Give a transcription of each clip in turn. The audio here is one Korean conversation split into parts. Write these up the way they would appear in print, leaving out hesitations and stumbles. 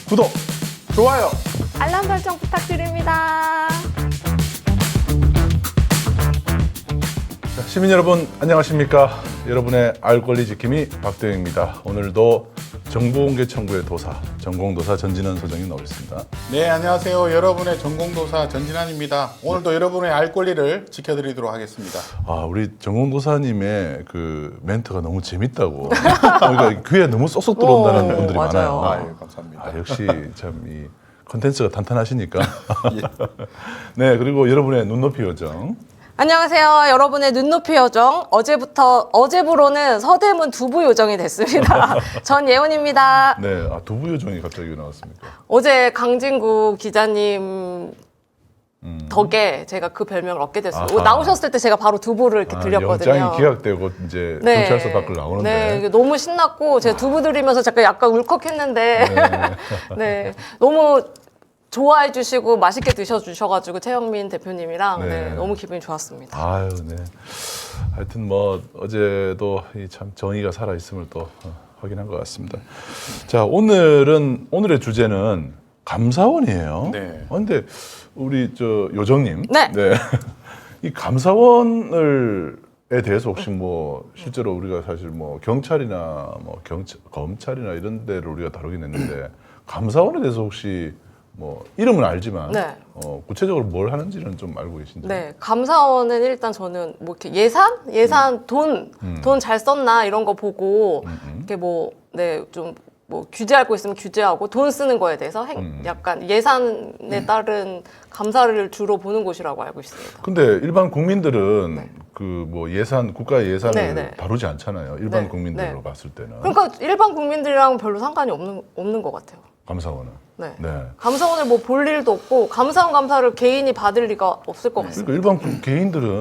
구독, 좋아요. 알람 설정 부탁드립니다. 자, 시민 여러분 안녕하십니까? 여러분의 알 권리 지킴이 박도영입니다. 오늘도 정보공개 청구의 도사, 전공도사 전진환 소장이 나와 있습니다. 네, 안녕하세요. 여러분의 전공도사 전진환입니다. 오늘도 여러분의 알 권리를 지켜드리도록 하겠습니다. 아, 우리 전공도사님의 그 멘트가 너무 재밌다고. 그러니까 귀에 너무 쏙쏙 들어온다는 분들이 맞아요. 많아요. 예, 감사합니다. 아, 역시 참 이 컨텐츠가 탄탄하시니까. 네, 그리고 여러분의 눈높이 요정. 안녕하세요. 여러분의 눈높이 요정. 어제부로는 서대문 두부 요정이 됐습니다. 전예원입니다. 네, 아, 두부 요정이 갑자기 왜 나왔습니까? 어제 강진구 기자님 덕에 제가 그 별명을 얻게 됐어요. 아하. 나오셨을 때 제가 바로 두부를 이렇게 드렸거든요. 영장이 기각되고 이제 경찰서 밖을 나오는데. 네, 이게 너무 신났고 제가 두부 드리면서 잠깐 약간 울컥했는데 네, 너무 좋아해 주시고 맛있게 드셔주셔가지고 최영민 대표님이랑 네. 너무 기분이 좋았습니다. 아유, 네. 하여튼 뭐 어제도 이 참 정의가 살아 있음을 또 확인한 것 같습니다. 자, 오늘의 주제는 감사원이에요. 네. 근데 우리 저 요정님, 네. 이 감사원에 대해서 혹시 뭐 실제로 우리가 사실 뭐 경찰이나 뭐 검찰이나 이런 데를 우리가 다루긴 했는데 감사원에 대해서 혹시 뭐 이름은 알지만 네. 구체적으로 뭘 하는지는 좀 알고 계신지? 네, 감사원은 일단 저는 뭐 이렇게 예산 돈 잘 썼나 이런 거 보고 이렇게 좀 뭐 규제할 거 있으면 규제하고 돈 쓰는 거에 대해서 약간 예산에 따른 감사를 주로 보는 곳이라고 알고 있습니다. 근데 일반 국민들은 그 뭐 국가 예산을 네, 네. 다루지 않잖아요. 일반 네, 국민들로 네. 봤을 때는. 그러니까 일반 국민들이랑은 별로 상관이 없는 것 같아요. 감사원은. 네. 네. 감사원을 뭐 볼 일도 없고 감사원 감사를 개인이 받을 리가 없을 것 같습니다. 그러니까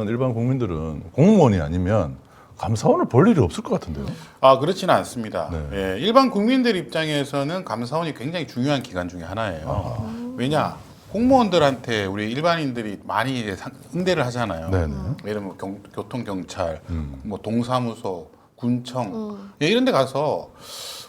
일반 국민들은 공무원이 아니면 감사원을 볼 일이 없을 것 같은데요. 아, 그렇지는 않습니다. 네. 예, 일반 국민들 입장에서는 감사원이 굉장히 중요한 기관 중에 하나예요. 왜냐? 공무원들한테 우리 일반인들이 많이 이제 응대를 하잖아요. 네네. 예를 들면 교통경찰, 뭐 동사무소, 군청 이런 데 가서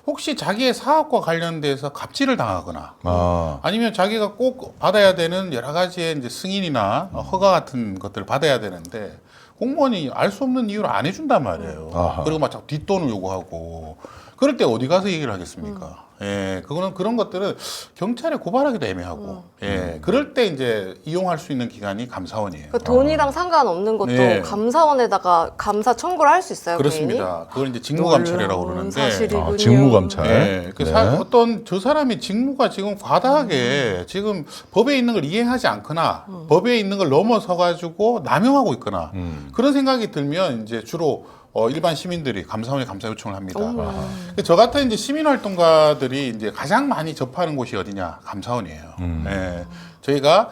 혹시 자기의 사업과 관련돼서 갑질을 당하거나 아, 아니면 자기가 꼭 받아야 되는 여러 가지의 이제 승인이나 허가 같은 것들을 받아야 되는데 공무원이 알 수 없는 이유로 안 해준단 말이에요. 아하. 그리고 막 자꾸 뒷돈을 요구하고 그럴 때 어디 가서 얘기를 하겠습니까? 예, 그런 것들은 경찰에 고발하기도 애매하고, 예, 그럴 때 이제 이용할 수 있는 기관이 감사원이에요. 그 돈이랑 상관없는 것도 네. 감사원에다가 감사 청구를 할 수 있어요. 그렇습니다. 그걸 이제 직무감찰이라고 놀라운 그러는데. 사실이군요. 직무감찰. 예, 그 네. 어떤 저 사람이 직무가 지금 과다하게 지금 법에 있는 걸 이행하지 않거나 법에 있는 걸 넘어서 가지고 남용하고 있거나 그런 생각이 들면 이제 주로 일반 시민들이 감사원에 감사 요청을 합니다. 저 같은 이제 시민활동가들이 이제 가장 많이 접하는 곳이 어디냐? 감사원이에요. 예, 저희가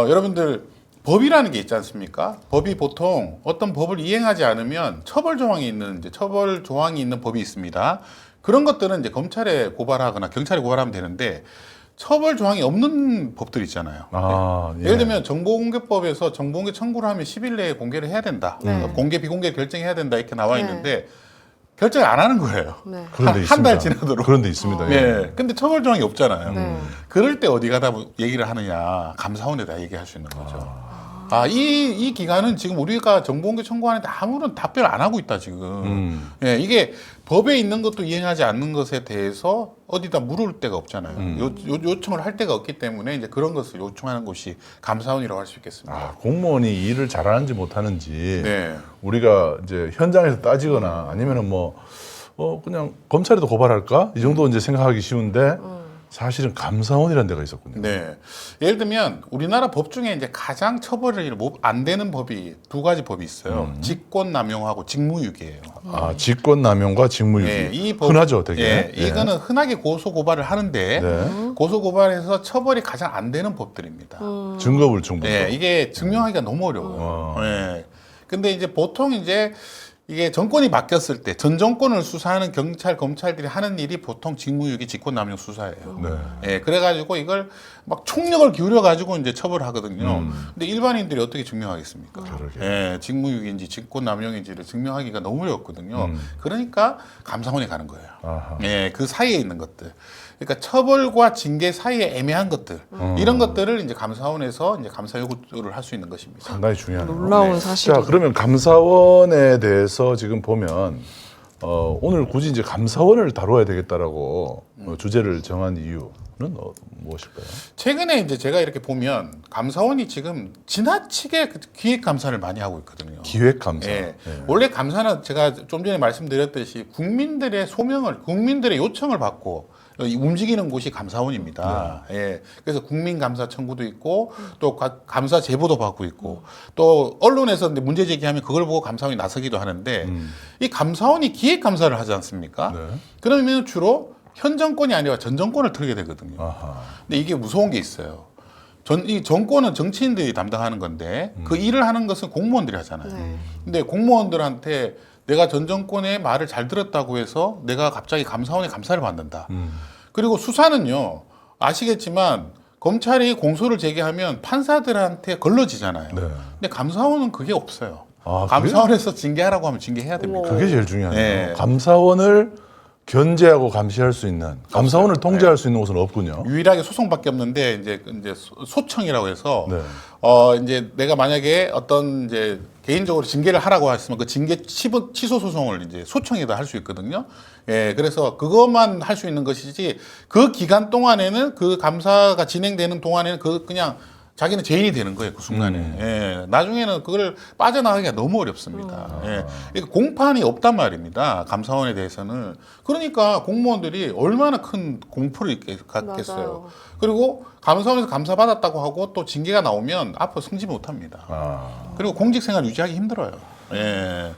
여러분들 법이라는 게 있지 않습니까? 법이 보통 어떤 법을 이행하지 않으면 처벌 조항이 있는 법이 있습니다. 그런 것들은 이제 검찰에 고발하거나 경찰에 고발하면 되는데 처벌 조항이 없는 법들이 있잖아요. 아, 예. 예를 들면 정보공개법에서 정보공개 청구를 하면 10일 내에 공개를 해야 된다. 공개 비공개 결정해야 된다 이렇게 나와 있는데 결정을 안 하는 거예요. 네. 그런 데 한 달 있습니다. 지나도록. 그런 데 있습니다. 예. 네. 근데 처벌 조항이 없잖아요. 네. 그럴 때 어디 가다 얘기를 하느냐. 감사원에다 얘기할 수 있는 거죠. 이 기관은 지금 우리가 정보공개 청구하는데 아무런 답변을 안 하고 있다, 지금. 예, 이게 법에 있는 것도 이행하지 않는 것에 대해서 어디다 물을 데가 없잖아요. 요청을 할 데가 없기 때문에 이제 그런 것을 요청하는 곳이 감사원이라고 할 수 있겠습니다. 아, 공무원이 일을 잘하는지 못하는지 네. 우리가 이제 현장에서 따지거나 아니면은 그냥 검찰에도 고발할까 이 정도 이제 생각하기 쉬운데 사실은 감사원이라는 데가 있었군요. 네. 예를 들면 우리나라 법 중에 이제 가장 처벌이 안 되는 법이 두 가지 법이 있어요. 직권남용하고 직무유기예요. 아, 직권남용과 직무유기. 예, 흔하죠, 되게. 예, 예. 이거는 흔하게 고소 고발을 하는데 네. 고소 고발해서 처벌이 가장 안 되는 법들입니다. 증거불충분. 예, 이게 증명하기가 너무 어려워요. 예. 근데 이제 보통 이제 이게 정권이 바뀌었을 때 전 정권을 수사하는 경찰, 검찰들이 하는 일이 보통 직무유기, 직권남용 수사예요. 네. 예, 그래가지고 이걸 막 총력을 기울여가지고 이제 처벌하거든요. 근데 일반인들이 어떻게 증명하겠습니까? 그러게요. 예, 직무유기인지 직권남용인지를 증명하기가 너무 어렵거든요. 그러니까 감사원에 가는 거예요. 아하. 예, 그 사이에 있는 것들. 그러니까 처벌과 징계 사이에 애매한 것들 이런 것들을 이제 감사원에서 이제 감사 요구를 할 수 있는 것입니다. 상당히 중요하네요. 놀라운 네. 사실이. 자, 그러면 감사원에 대해서 지금 보면 오늘 굳이 이제 감사원을 다뤄야 되겠다라고 주제를 정한 이유는 무엇일까요? 최근에 이제 제가 이렇게 보면 감사원이 지금 지나치게 그 기획 감사를 많이 하고 있거든요. 기획 감사. 예. 예. 원래 감사는 제가 좀 전에 말씀드렸듯이 국민들의 소명을, 국민들의 요청을 받고 움직이는 곳이 감사원입니다. 예. 그래서 국민감사 청구도 있고 또 감사 제보도 받고 있고 또 언론에서 이제 문제 제기하면 그걸 보고 감사원이 나서기도 하는데 이 감사원이 기획 감사를 하지 않습니까? 네. 그러면 주로 현 정권이 아니라 전 정권을 털게 되거든요. 아하. 근데 이게 무서운 게 있어요. 이 정권은 정치인들이 담당하는 건데 그 일을 하는 것은 공무원들이 하잖아요. 네. 근데 공무원들한테 내가 전 정권의 말을 잘 들었다고 해서 내가 갑자기 감사원에 감사를 받는다. 그리고 수사는요, 아시겠지만 검찰이 공소를 제기하면 판사들한테 걸러지잖아요. 네. 근데 감사원은 그게 없어요. 아, 감사원에서 징계하라고 하면 징계해야 됩니다. 그게 제일 중요하네요. 네. 감사원을 견제하고 감시할 수 있는, 감사원을 통제할 수 있는 곳은 없군요. 유일하게 소송밖에 없는데 이제 소청이라고 해서 네. 이제 내가 만약에 어떤 이제 개인적으로 징계를 하라고 했으면 그 징계 취소 소송을 이제 소청에다 할 수 있거든요. 예, 그래서 그것만 할 수 있는 것이지 그 기간 동안에는 그 감사가 진행되는 동안에는 그냥 자기는 죄인이 되는 거예요, 그 순간에. 예, 나중에는 그걸 빠져나가기가 너무 어렵습니다. 예, 이게 공판이 없단 말입니다, 감사원에 대해서는. 그러니까 공무원들이 얼마나 큰 공포를 갖겠어요. 맞아요. 그리고 감사원에서 감사받았다고 하고 또 징계가 나오면 앞으로 승진 못 합니다. 아, 그리고 공직생활 유지하기 힘들어요. 예.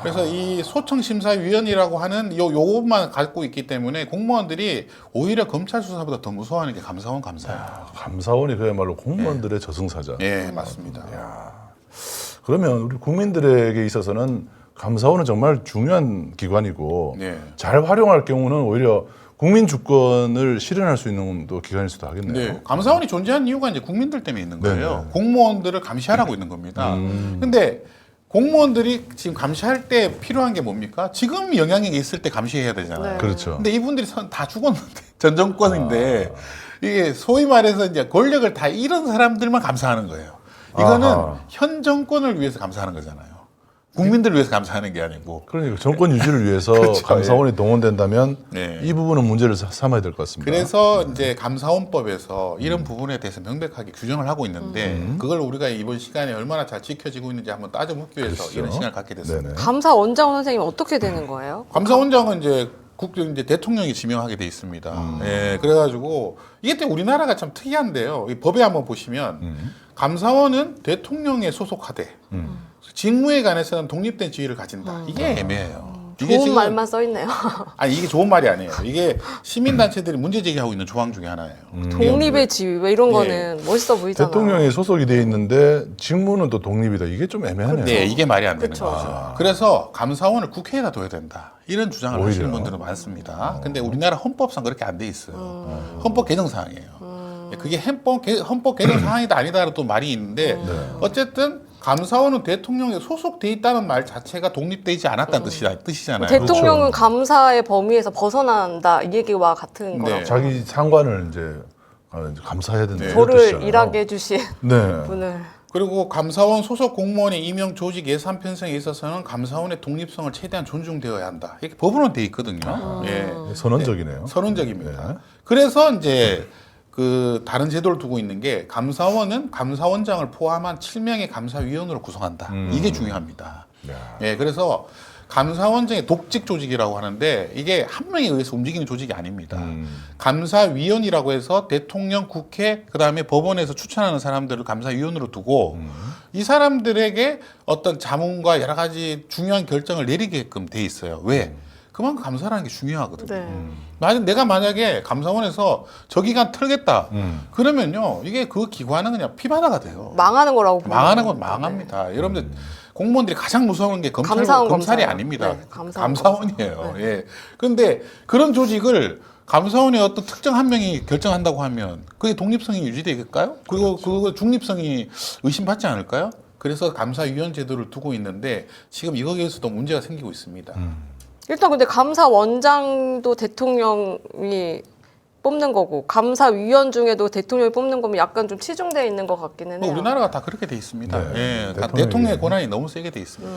그래서 이 소청심사위원이라고 하는 요것만 갖고 있기 때문에 공무원들이 오히려 검찰 수사보다 더 무서워하는 게 감사원 감사예요. 감사원이 그야말로 공무원들의 저승사자. 예, 맞습니다. 그러면 우리 국민들에게 있어서는 감사원은 정말 중요한 기관이고 네. 잘 활용할 경우는 오히려 국민 주권을 실현할 수 있는 또 기관일 수도 하겠네요. 네. 감사원이 존재하는 이유가 이제 국민들 때문에 있는 거예요. 네네. 공무원들을 감시하라고 있는 겁니다. 근데 공무원들이 지금 감시할 때 필요한 게 뭡니까? 지금 영향력이 있을 때 감시해야 되잖아요. 네. 그렇죠. 근데 이분들이 다 죽었는데 전 정권인데 이게 소위 말해서 이제 권력을 다 잃은 사람들만 감사하는 거예요. 이거는 아하. 현 정권을 위해서 감사하는 거잖아요. 국민들을 위해서 감사하는 게 아니고. 그러니까 정권 유지를 위해서 그렇죠. 감사원이 동원된다면 네. 이 부분은 문제를 삼아야 될 것 같습니다. 그래서 이제 감사원법에서 이런 부분에 대해서 명백하게 규정을 하고 있는데 그걸 우리가 이번 시간에 얼마나 잘 지켜지고 있는지 한번 따져 묻기 위해서 그렇죠. 이런 시간을 갖게 됐습니다. 네네. 감사원장 선생님 어떻게 되는 거예요? 감사원장은 이제 이제 대통령이 지명하게 돼 있습니다. 예, 그래가지고 이게 또 우리나라가 참 특이한데요. 이 법에 한번 보시면 감사원은 대통령에 소속하되 직무에 관해서는 독립된 지위를 가진다. 이게 애매해요. 이게 좋은 지금 말만 써 있네요. 아니 이게 좋은 말이 아니에요. 이게 시민단체들이 문제 제기하고 있는 조항 중에 하나예요. 독립의 지위 왜 이런 예. 거는 멋있어 보이잖아요. 대통령이 소속이 돼 있는데 직무는 또 독립이다. 이게 좀 애매하네요. 네, 이게 말이 안 되는 그쵸. 거죠. 그래서 감사원을 국회에다 둬야 된다. 이런 주장을 오히려. 하시는 분들은 많습니다. 근데 우리나라 헌법상 그렇게 안 돼 있어요. 헌법 개정 사항이에요. 그게 헌법 개정 사항이다 아니다로 또 말이 있는데 어쨌든 감사원은 대통령에 소속돼 있다는 말 자체가 독립되지 않았다는 뜻이잖아요. 대통령은 그렇죠. 감사의 범위에서 벗어난다 이 얘기와 같은 거라고. 네. 자기 상관을 이제 감사해야 된다. 네. 이런 저를 뜻이잖아요. 일하게 해주신 네. 분을. 그리고 감사원 소속 공무원의 임용 조직 예산 편성에 있어서는 감사원의 독립성을 최대한 존중되어야 한다. 이렇게 법으로는 돼 있거든요. 예. 선언적이네요. 선언적입니다. 네. 그래서 이제 그 다른 제도를 두고 있는 게 감사원은 감사원장을 포함한 7명의 감사위원으로 구성한다. 이게 중요합니다. 예, 그래서 감사원장의 독직 조직이라고 하는데 이게 한 명에 의해서 움직이는 조직이 아닙니다. 감사위원이라고 해서 대통령, 국회, 그다음에 법원에서 추천하는 사람들을 감사위원으로 두고 이 사람들에게 어떤 자문과 여러 가지 중요한 결정을 내리게끔 돼 있어요. 왜? 그만큼 감사라는 게 중요하거든요. 네. 내가 만약에 감사원에서 저 기간 털겠다. 그러면요, 이게 그 기관은 그냥 피바다가 돼요. 망하는 거라고 보는 망하는 건 거예요. 망합니다. 여러분들 공무원들이 가장 무서운 게 감사원 검찰이 검사요. 아닙니다. 네, 감사원 감사원이에요. 예. 그런데 그런 조직을 감사원의 어떤 특정 한 명이 결정한다고 하면 그게 독립성이 유지되겠까요? 그리고 그 중립성이 의심받지 않을까요? 그래서 감사위원 제도를 두고 있는데 지금 이거에서도 문제가 생기고 있습니다. 일단 근데 감사원장도 대통령이 뽑는 거고 감사위원 중에도 대통령이 뽑는 거면 약간 좀 치중되어 있는 것 같기는 뭐 해요. 우리나라가 다 그렇게 돼 있습니다. 네. 예, 다 대통령이- 대통령의 권한이 너무 세게 돼 있습니다.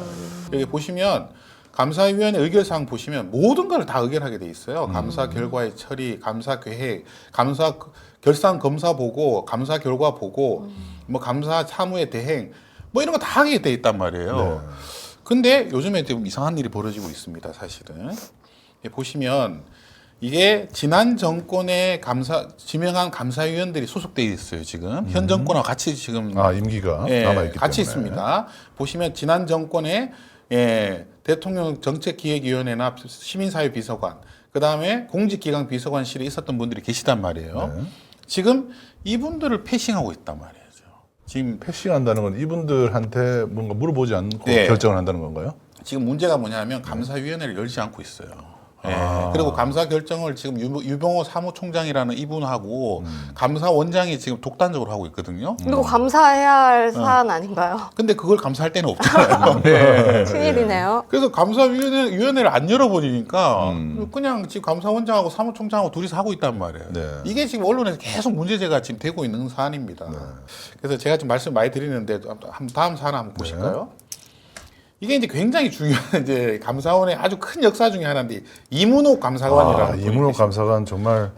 여기 보시면 감사위원회 의결사항 보시면 모든 걸 다 의결하게 돼 있어요. 감사 결과의 처리, 감사 계획, 감사 결산 검사 보고, 감사 결과 보고, 뭐 감사 사무의 대행, 뭐 이런 거 다 하게 돼 있단 말이에요. 네. 근데 요즘에 좀 이상한 일이 벌어지고 있습니다. 사실은 보시면 이게 지난 정권의 지명한 감사위원들이 소속돼 있어요. 지금 현 정권과 같이 지금 임기가 예, 남아있기 같이 때문에. 있습니다. 보시면 지난 정권에 대통령 정책기획위원회나 시민사회 비서관, 그 다음에 공직기강 비서관실에 있었던 분들이 계시단 말이에요. 네. 지금 이분들을 패싱하고 있단 말이에요. 지금 패싱한다는 건 이분들한테 뭔가 물어보지 않고 네. 결정을 한다는 건가요? 지금 문제가 뭐냐면 감사위원회를 열지 않고 있어요. 예. 아. 그리고 감사 결정을 지금 유병호 사무총장이라는 이분하고 감사원장이 지금 독단적으로 하고 있거든요. 이거 감사해야 할 사안 아닌가요? 근데 그걸 감사할 때는 없잖아요. 큰일이네요. 그래서 감사위원회를 안 열어버리니까 그냥 지금 감사원장하고 사무총장하고 둘이서 하고 있단 말이에요. 네. 이게 지금 언론에서 계속 문제제가 지금 되고 있는 사안입니다. 그래서 제가 지금 말씀 많이 드리는데 다음 사안 한번 보실까요? 이게 이제 굉장히 중요한 이제 감사원의 아주 큰 역사 중에 하나인데 이문옥 감사관이라는 분이 이문호 계십니다. 감사관 정말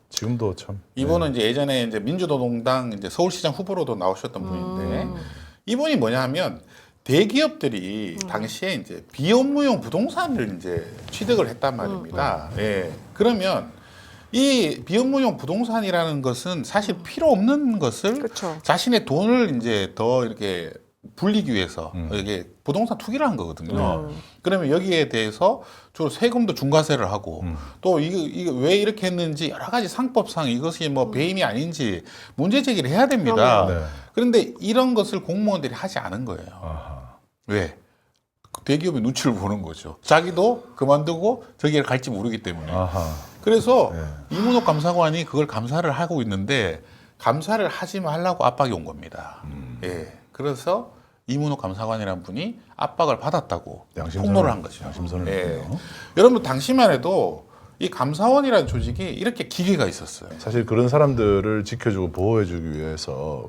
지금도 참. 이분은 이제 예전에 이제 민주노동당 이제 서울시장 후보로도 나오셨던 분인데 이분이 뭐냐면 대기업들이 당시에 이제 비업무용 부동산을 이제 취득을 했단 말입니다. 예. 그러면 이 비업무용 부동산이라는 것은 사실 필요 없는 것을 그쵸. 자신의 돈을 이제 더 이렇게 불리기 위해서 이게 부동산 투기를 한 거거든요. 그러면 여기에 대해서 주로 세금도 중과세를 하고 또 이게 왜 이렇게 했는지 여러 가지 상법상 이것이 뭐 배임이 아닌지 문제 제기를 해야 됩니다. 네. 그런데 이런 것을 공무원들이 하지 않은 거예요. 아하. 왜? 대기업의 눈치를 보는 거죠. 자기도 그만두고 저기를 갈지 모르기 때문에. 아하. 그래서 네. 이문옥 감사관이 그걸 감사를 하고 있는데 감사를 하지 말라고 압박이 온 겁니다. 예. 그래서 이문옥 감사관이라는 분이 압박을 받았다고 폭로를 한 거죠. 양심선을 예. 했군요. 여러분 당시만 해도 이 감사원이라는 조직이 이렇게 기계가 있었어요. 사실 그런 사람들을 지켜주고 보호해주기 위해서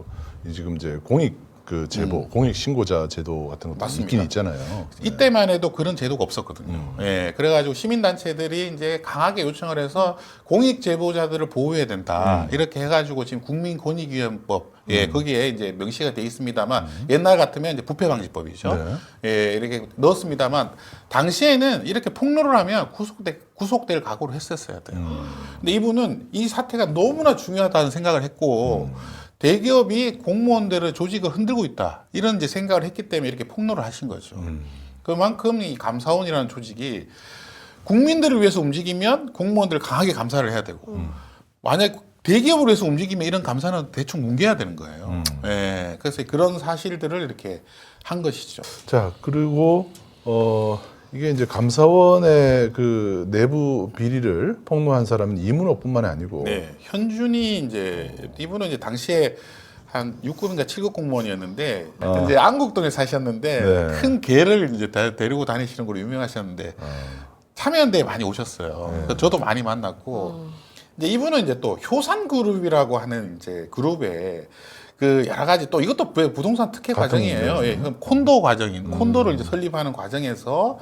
이 지금 이제 공익 그 제보, 공익 신고자 제도 같은 것도 맞습니다. 있긴 있잖아요. 이때만 해도 그런 제도가 없었거든요. 예, 그래가지고 시민단체들이 이제 강하게 요청을 해서 공익 제보자들을 보호해야 된다. 이렇게 해가지고 지금 국민권익위원법, 예, 거기에 이제 명시가 돼 있습니다만 옛날 같으면 이제 부패방지법이죠. 네. 예, 이렇게 넣었습니다만 당시에는 이렇게 폭로를 하면 구속될 각오를 했었어야 돼요. 근데 이분은 이 사태가 너무나 중요하다는 생각을 했고 대기업이 공무원들의 조직을 흔들고 있다. 이런 이제 생각을 했기 때문에 이렇게 폭로를 하신 거죠. 그만큼 이 감사원이라는 조직이 국민들을 위해서 움직이면 공무원들을 강하게 감사를 해야 되고 만약 대기업을 위해서 움직이면 이런 감사는 대충 뭉개야 되는 거예요. 예, 그래서 그런 사실들을 이렇게 한 것이죠. 자, 그리고 이게 이제 감사원의 그 내부 비리를 폭로한 사람은 이문호뿐만이 아니고 네, 현준이 이제 이분은 이제 당시에 한 6급인가 7급 공무원이었는데 이제 안국동에 사셨는데 네. 큰 개를 이제 데리고 다니시는 걸로 유명하셨는데 참여연대에 많이 오셨어요. 그래서 저도 많이 만났고 이제 이분은 이제 또 효산그룹이라고 하는 이제 그룹에 그 여러 가지 또 이것도 부동산 특혜 과정이에요. 예, 이건 콘도 과정인 콘도를 이제 설립하는 과정에서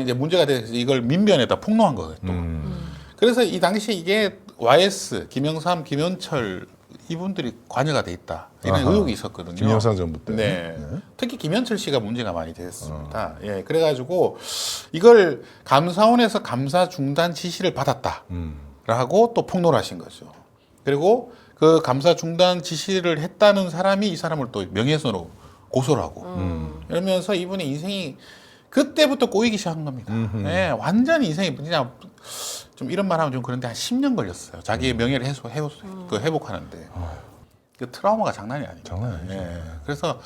이제 문제가 돼서 이걸 민변에다 폭로한 거예요. 또. 그래서 이 당시에 이게 YS, 김영삼, 김현철 이분들이 관여가 돼 있다 이런 아하. 의혹이 있었거든요. 김영삼 정부 때. 네. 특히 김현철 씨가 문제가 많이 됐습니다. 예, 그래가지고 이걸 감사원에서 감사 중단 지시를 받았다라고 또 폭로를 하신 거죠. 그리고 그 감사 중단 지시를 했다는 사람이 이 사람을 또 명예훼손으로 고소를 하고 이러면서 이분의 인생이 그때부터 꼬이기 시작한 겁니다. 예, 완전히 인생이 그냥 좀 이런 말하면 좀 그런데 한 10년 걸렸어요. 자기의 명예를 회복하는데 그 트라우마가 장난이 아니에요. 장난이 아니죠. 예, 그래서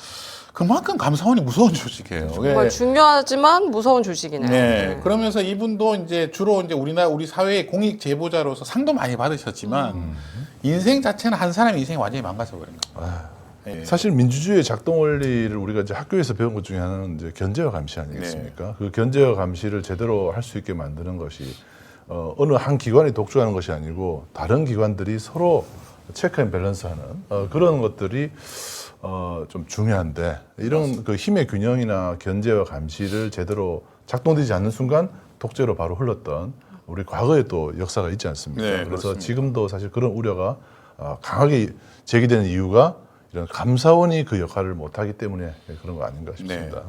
그만큼 감사원이 무서운 조직이에요. 정말 예. 중요하지만 무서운 조직이네요. 네. 그러면서 이분도 이제 주로 이제 우리 사회의 공익 제보자로서 상도 많이 받으셨지만 인생 자체는 한 사람의 인생이 완전히 망가져 버린 거예요. 예. 사실 민주주의의 작동 원리를 우리가 이제 학교에서 배운 것 중에 하나는 이제 견제와 감시 아니겠습니까? 그 견제와 감시를 제대로 할 수 있게 만드는 것이 어느 한 기관이 독주하는 것이 아니고 다른 기관들이 서로 체크 앤 밸런스하는 그런 것들이 좀 중요한데 이런 그 힘의 균형이나 견제와 감시를 제대로 작동되지 않는 순간 독재로 바로 흘렀던 우리 과거에 또 역사가 있지 않습니까? 네, 그래서 그렇습니다. 지금도 사실 그런 우려가 강하게 제기되는 이유가 이런 감사원이 그 역할을 못하기 때문에 그런 거 아닌가 싶습니다. 네.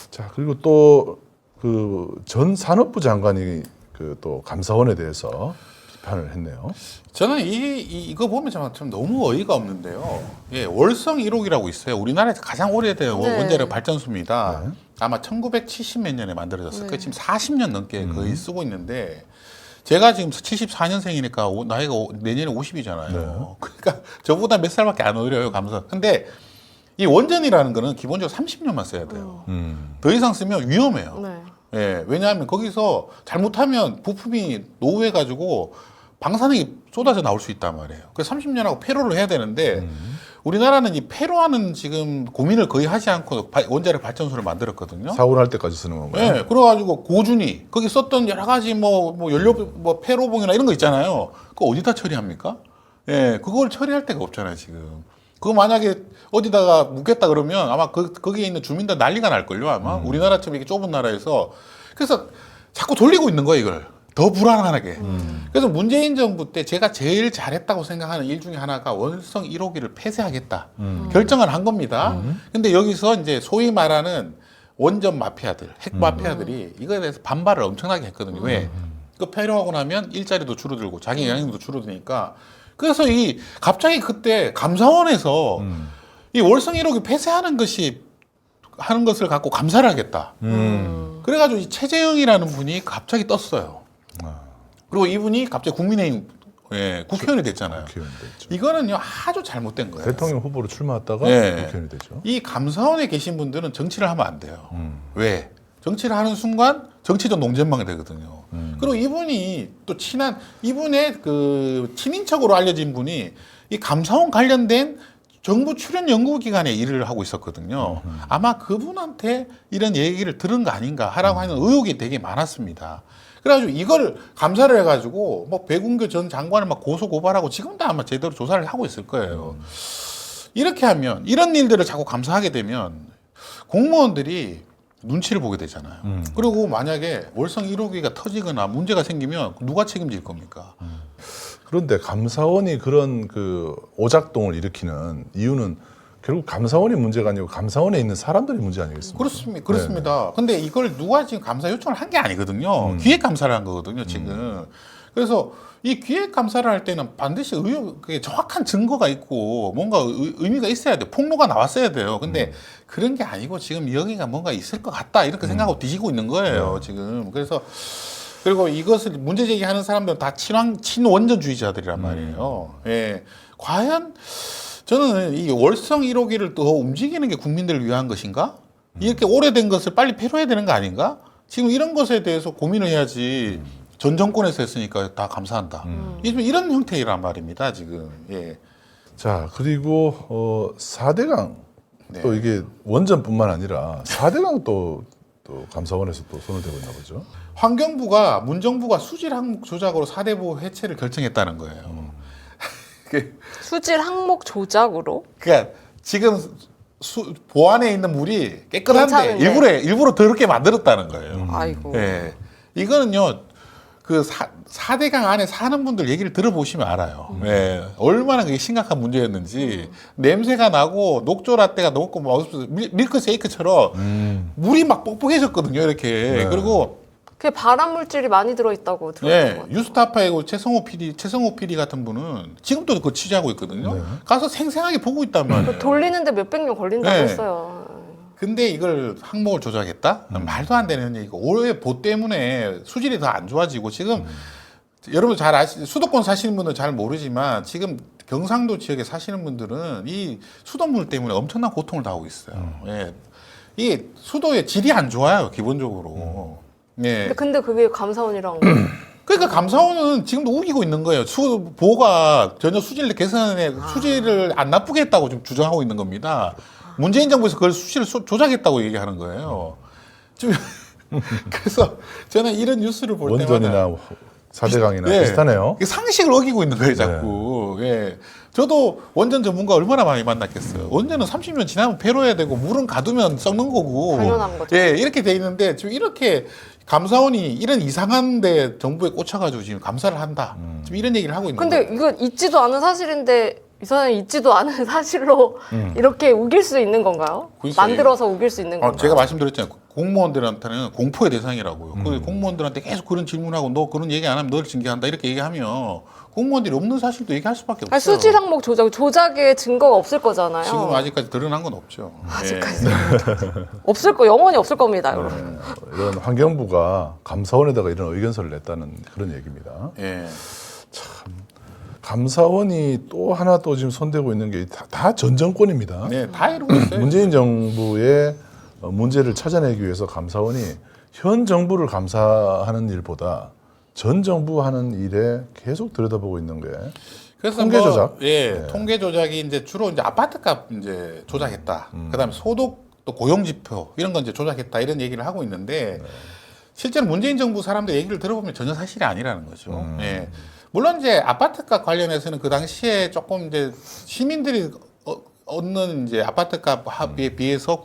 자, 그리고 또 그 전 산업부 장관이 그 또 감사원에 대해서 비판을 했네요. 저는 이거 보면 참 너무 어이가 없는데요. 예, 월성 1호기라고 있어요. 우리나라에서 가장 오래된 네. 원자력 발전소입니다. 네. 아마 1970 몇 년에 만들어졌어요. 네. 지금 40년 넘게 거의 쓰고 있는데 제가 지금 74년생이니까 나이가 내년에 50이잖아요. 네. 그러니까 저보다 몇 살밖에 안 어려요, 감사. 근데 이 원전이라는 거는 기본적으로 30년만 써야 돼요. 더 이상 쓰면 위험해요. 네. 예, 왜냐하면 거기서 잘못하면 부품이 노후해가지고 방사능이 쏟아져 나올 수 있단 말이에요. 그래서 30년하고 폐로를 해야 되는데 우리나라는 이 폐로하는 지금 고민을 거의 하지 않고 원자력 발전소를 만들었거든요. 사고 날 때까지 쓰는 건가요? 예, 그래가지고 고준위 거기 썼던 여러 가지 뭐 연료 뭐 폐로봉이나 이런 거 있잖아요. 그거 어디다 처리합니까? 예, 그걸 처리할 데가 없잖아요 지금. 그거 만약에 어디다가 묻겠다 그러면 아마 거기에 있는 주민들 난리가 날걸요 아마. 우리나라처럼 이렇게 좁은 나라에서. 그래서 자꾸 돌리고 있는 거예요 이걸. 더 불안하게. 그래서 문재인 정부 때 제가 제일 잘했다고 생각하는 일 중에 하나가 월성 1호기를 폐쇄하겠다. 결정을 한 겁니다. 근데 여기서 이제 소위 말하는 원전 마피아들, 핵 마피아들이 이거에 대해서 반발을 엄청나게 했거든요. 왜? 그 폐쇄하고 나면 일자리도 줄어들고 자기 영향력도 줄어드니까. 그래서 갑자기 그때 감사원에서 이 월성 1호기 폐쇄하는 하는 것을 갖고 감사를 하겠다. 그래가지고 이 최재형이라는 분이 갑자기 떴어요. 그리고 이분이 갑자기 국민의힘 국회의원이 됐잖아요. 국회의원이 됐죠. 이거는요 아주 잘못된 거예요. 대통령 후보로 출마했다가 네. 국회의원이 되죠. 이 감사원에 계신 분들은 정치를 하면 안 돼요. 왜? 정치를 하는 순간 정치적 농전망이 되거든요. 그리고 이분이 또 이분의 그 친인척으로 알려진 분이 이 감사원 관련된 정부 출연 연구기관에 일을 하고 있었거든요. 아마 그분한테 이런 얘기를 들은 거 아닌가 하라고 하는 의혹이 되게 많았습니다. 그래가지고 이걸 감사를 해가지고 뭐 배군교 전 장관을 막 고소 고발하고 지금도 아마 제대로 조사를 하고 있을 거예요. 이렇게 하면 이런 일들을 자꾸 감사하게 되면 공무원들이 눈치를 보게 되잖아요. 그리고 만약에 월성 1호기가 터지거나 문제가 생기면 누가 책임질 겁니까? 그런데 감사원이 그런 그 오작동을 일으키는 이유는 결국 감사원이 문제가 아니고 감사원에 있는 사람들이 문제 아니겠습니까? 그렇습니다. 근데 이걸 누가 지금 감사 요청을 한 게 아니거든요. 기획 감사를 한 거거든요, 지금. 그래서 이 기획 감사를 할 때는 반드시 정확한 증거가 있고 뭔가 의미가 있어야 돼요. 폭로가 나왔어야 돼요. 근데 그런 게 아니고 지금 여기가 뭔가 있을 것 같다 이렇게 생각하고 뒤지고 있는 거예요, 지금. 그리고 이것을 문제 제기하는 사람들은 다 친원전주의자들이란 말이에요. 예. 과연 저는 이 월성 1호기를 더 움직이는 게 국민들을 위한 것인가? 이렇게 오래된 것을 빨리 폐로해야 되는 거 아닌가? 지금 이런 것에 대해서 고민을 해야지. 전 정권에서 했으니까 다 감사한다. 이런 형태이란 말입니다, 지금. 예. 자, 그리고 4대강 네. 또 이게 원전뿐만 아니라 4대강 또 감사원에서 또 손을 대고 있나 보죠. 환경부가 문정부가 수질 항목 조작으로 4대 보호 해체를 결정했다는 거예요. 수질 항목 조작으로? 그러니까 지금 보안에 있는 물이 깨끗한데 괜찮은데. 일부러 더럽게 만들었다는 거예요. 아이고. 예. 이거는요. 그 4대강 안에 사는 분들 얘기를 들어보시면 알아요. 예. 얼마나 그게 심각한 문제였는지. 냄새가 나고 녹조 라떼가 녹고 밀크 쉐이크처럼 물이 막 뻑뻑해졌거든요. 이렇게. 네. 그리고 그게 발암 물질이 많이 들어있다고 들었던 것 같아요. 유스타파의 최성호 PD 같은 분은 지금도 그거 취재하고 있거든요. 네. 가서 생생하게 보고 있단 말이에요. 돌리는데 몇백 년 걸린다고 네. 했어요. 근데 이걸 항목을 조작했다? 말도 안 되는 얘기고 올해 보 때문에 수질이 더 안 좋아지고 지금 여러분 잘 수도권 사시는 분들은 잘 모르지만 지금 경상도 지역에 사시는 분들은 이 수돗물 때문에 엄청난 고통을 당하고 있어요. 예. 이 수도의 질이 안 좋아요 기본적으로. 예. 근데 그게 감사원이랑 그러니까 감사원은 지금도 우기고 있는 거예요. 보가 전혀 수질 개선에 수질을 안 나쁘게 했다고 지금 주장하고 있는 겁니다. 문재인 정부에서 그걸 수치를 조작했다고 얘기하는 거예요. 지금 그래서 저는 이런 뉴스를 볼 때마다 원전이나 4대강이나 예. 비슷하네요. 이게 상식을 어기고 있는 거예요, 자꾸. 예. 저도 원전 전문가 얼마나 많이 만났겠어요. 원전은 30년 지나면 폐로해야 되고 물은 가두면 썩는 거고. 당연한 거죠. 예, 이렇게 돼 있는데 지금 이렇게 감사원이 이런 이상한데 정부에 꽂혀가지고 지금 감사를 한다. 지금 이런 얘기를 하고 있는 근데 거예요. 이거 있지도 않은 사실인데 이 사람이 있지도 않은 사실로 이렇게 우길 수 있는 건가요? 글쎄요. 만들어서 우길 수 있는 건가요? 제가 말씀드렸잖아요. 공무원들한테는 공포의 대상이라고요. 그 공무원들한테 계속 그런 질문하고 너 그런 얘기 안 하면 너를 징계한다 이렇게 얘기하면 공무원들이 없는 사실도 얘기할 수밖에 없어요. 아니, 수질 항목 조작의 증거가 없을 거잖아요. 지금 아직까지 드러난 건 없죠. 아직까지 없을 거 영원히 없을 겁니다, 네. 여러분. 이런 환경부가 감사원에다가 이런 의견서를 냈다는 그런 얘기입니다. 예. 감사원이 또 하나 또 지금 손대고 있는 게 다 전 정권입니다. 네, 다 이러고 있어요. 문재인 정부의 문제를 찾아내기 위해서 감사원이 현 정부를 감사하는 일보다 전 정부 하는 일에 계속 들여다보고 있는 게 그래서 통계 조작? 예, 통계 조작이 이제 주로 이제 아파트값 이제 조작했다. 그다음에 소득 또 고용 지표 이런 건 이제 조작했다 이런 얘기를 하고 있는데 실제로 문재인 정부 사람들 얘기를 들어보면 전혀 사실이 아니라는 거죠. 예. 물론 이제 아파트값 관련해서는 그 당시에 조금 이제 시민들이 얻는 이제 아파트값 합에 비해서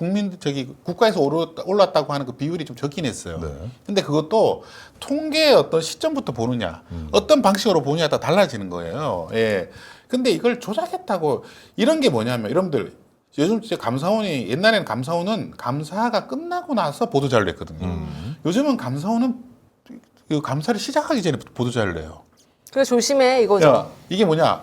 국가에서 올랐다고 하는 그 비율이 좀 적긴 했어요. 네. 근데 그것도 통계의 어떤 시점부터 보느냐, 어떤 방식으로 보느냐에 따라 달라지는 거예요. 예. 근데 이걸 조작했다고 이런 게 뭐냐면 여러분들 요즘 진짜 감사원이 옛날에는 감사원은 감사가 끝나고 나서 보도자료를 냈거든요. 요즘은 감사원은 그 감사를 시작하기 전에 보도자료를 내요. 그래서 조심해 이거죠. 야, 이게 뭐냐?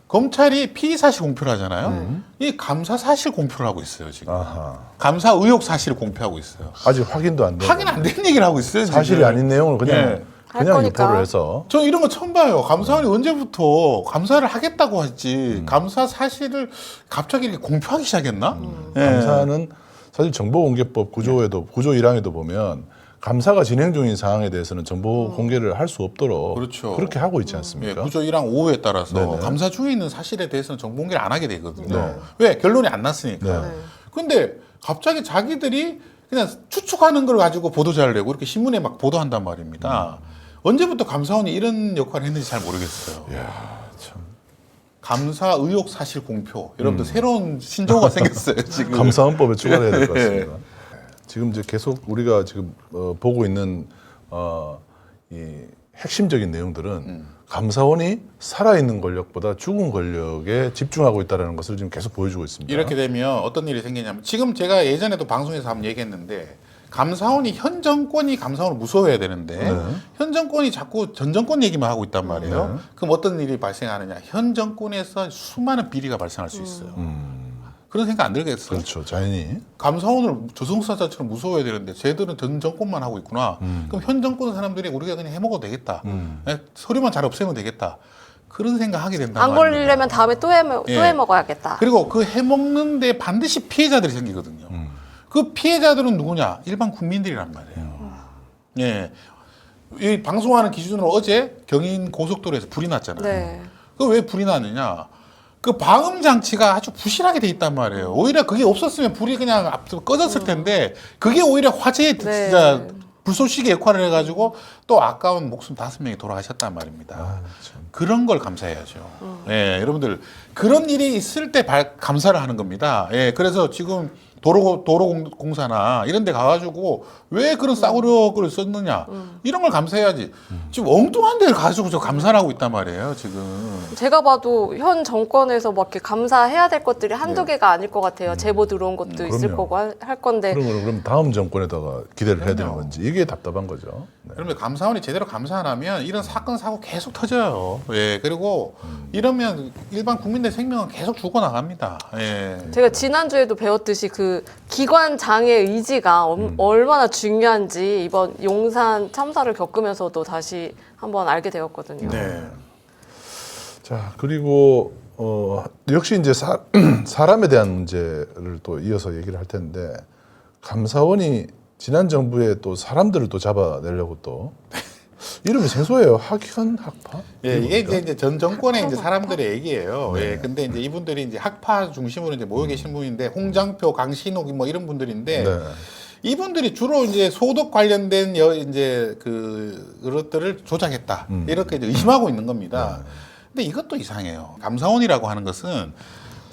검찰이 피의 사실 공표를 하잖아요. 이 감사 사실 공표를 하고 있어요 지금. 아하. 감사 의혹 사실을 공표하고 있어요. 아직 확인도 안 되고 확인 안 된 얘기를 하고 있어요. 지금. 사실이 아닌 내용을 그냥 예. 할 그냥 거니까. 유포를 해서 저 이런 거 처음 봐요. 감사원이 언제부터 감사를 하겠다고 했지 감사 사실을 갑자기 이렇게 공표하기 시작했나? 예. 감사는 사실 정보공개법 구조에도 구조 1항에도 보면 감사가 진행 중인 사항에 대해서는 정보 공개를 할 수 없도록 그렇죠. 그렇게 하고 있지 예, 않습니까? 구조 1항 5호에 따라서 네네. 감사 중에 있는 사실에 대해서는 정보 공개를 안 하게 되거든요. 네. 왜? 결론이 안 났으니까. 네. 근데 갑자기 자기들이 그냥 추측하는 걸 가지고 보도자를 내고 이렇게 신문에 막 보도한단 말입니다. 언제부터 감사원이 이런 역할을 했는지 잘 모르겠어요. 감사 의혹 사실 공표. 여러분들 새로운 신조어가 생겼어요, 지금. 감사원법에 추가해야 될 것 예. 같습니다. 지금 이제 계속 우리가 지금 보고 있는 이 핵심적인 내용들은 감사원이 살아있는 권력보다 죽은 권력에 집중하고 있다는 것을 지금 계속 보여주고 있습니다. 이렇게 되면 어떤 일이 생기냐면 지금 제가 예전에도 방송에서 한번 얘기했는데 감사원이 현 정권이 감사원을 무서워해야 되는데 네. 현 정권이 자꾸 전 정권 얘기만 하고 있단 말이에요. 네. 그럼 어떤 일이 발생하느냐? 현 정권에서 수많은 비리가 발생할 수 있어요. 그런 생각 안 들겠어요? 그렇죠. 자연히 감사원을 조성사자처럼 무서워해야 되는데 쟤들은 전 정권만 하고 있구나. 그럼 현 정권 사람들이 우리가 그냥 해먹어도 되겠다. 예, 서류만 잘 없애면 되겠다. 그런 생각하게 된다. 안 걸리려면 다음에 또 해 예. 먹어야겠다. 그리고 그 해먹는데 반드시 피해자들이 생기거든요. 그 피해자들은 누구냐? 일반 국민들이란 말이에요. 예. 이 방송하는 기준으로 어제 경인 고속도로에서 불이 났잖아요. 네. 그 왜 불이 났느냐? 그 방음 장치가 아주 부실하게 돼 있단 말이에요. 오히려 그게 없었으면 불이 그냥 앞서 꺼졌을 텐데 그게 오히려 화재의 네. 진짜 불쏘시개 역할을 해가지고 또 아까운 목숨 5명이 돌아가셨단 말입니다. 그런 걸 감사해야죠. 예, 여러분들 그런 일이 있을 때 감사를 하는 겁니다. 예, 그래서 지금 도로공사나 이런 데 가가지고 왜 그런 싸구려를 썼느냐 이런 걸 감사해야지. 지금 엉뚱한 데를 가지고 저 감사를 하고 있단 말이에요 지금. 제가 봐도 현 정권에서 막 이렇게 감사해야 될 것들이 한두 개가 아닐 것 같아요. 제보 들어온 것도 있을 그럼요. 거고 할 건데 그럼 다음 정권에다가 기대를 해야 되는 건지 이게 답답한 거죠. 네. 그러면 감사원이 제대로 감사 안 하면 이런 사건 사고 계속 터져요. 예, 그리고 이러면 일반 국민들 생명은 계속 죽어나갑니다. 예. 제가 지난주에도 배웠듯이 그 기관장의 의지가 얼마나 중요한지 이번 용산 참사를 겪으면서도 다시 한번 알게 되었거든요. 네. 자 그리고 역시 이제 사람에 대한 문제를 또 이어서 얘기를 할 텐데 감사원이 지난 정부에 또 사람들을 또 잡아내려고 또 이름이 생소해요. 학현 학파? 예, 이게 이제 전 정권의 이제 사람들의 얘기예요. 예, 근데 이제 이분들이 이제 학파 중심으로 이제 모여 계신 분인데 홍장표, 강신옥 뭐 이런 분들인데 네. 이분들이 주로 이제 소득 관련된 이제 그것들을 조작했다 이렇게 이제 의심하고 있는 겁니다. 근데 이것도 이상해요. 감사원이라고 하는 것은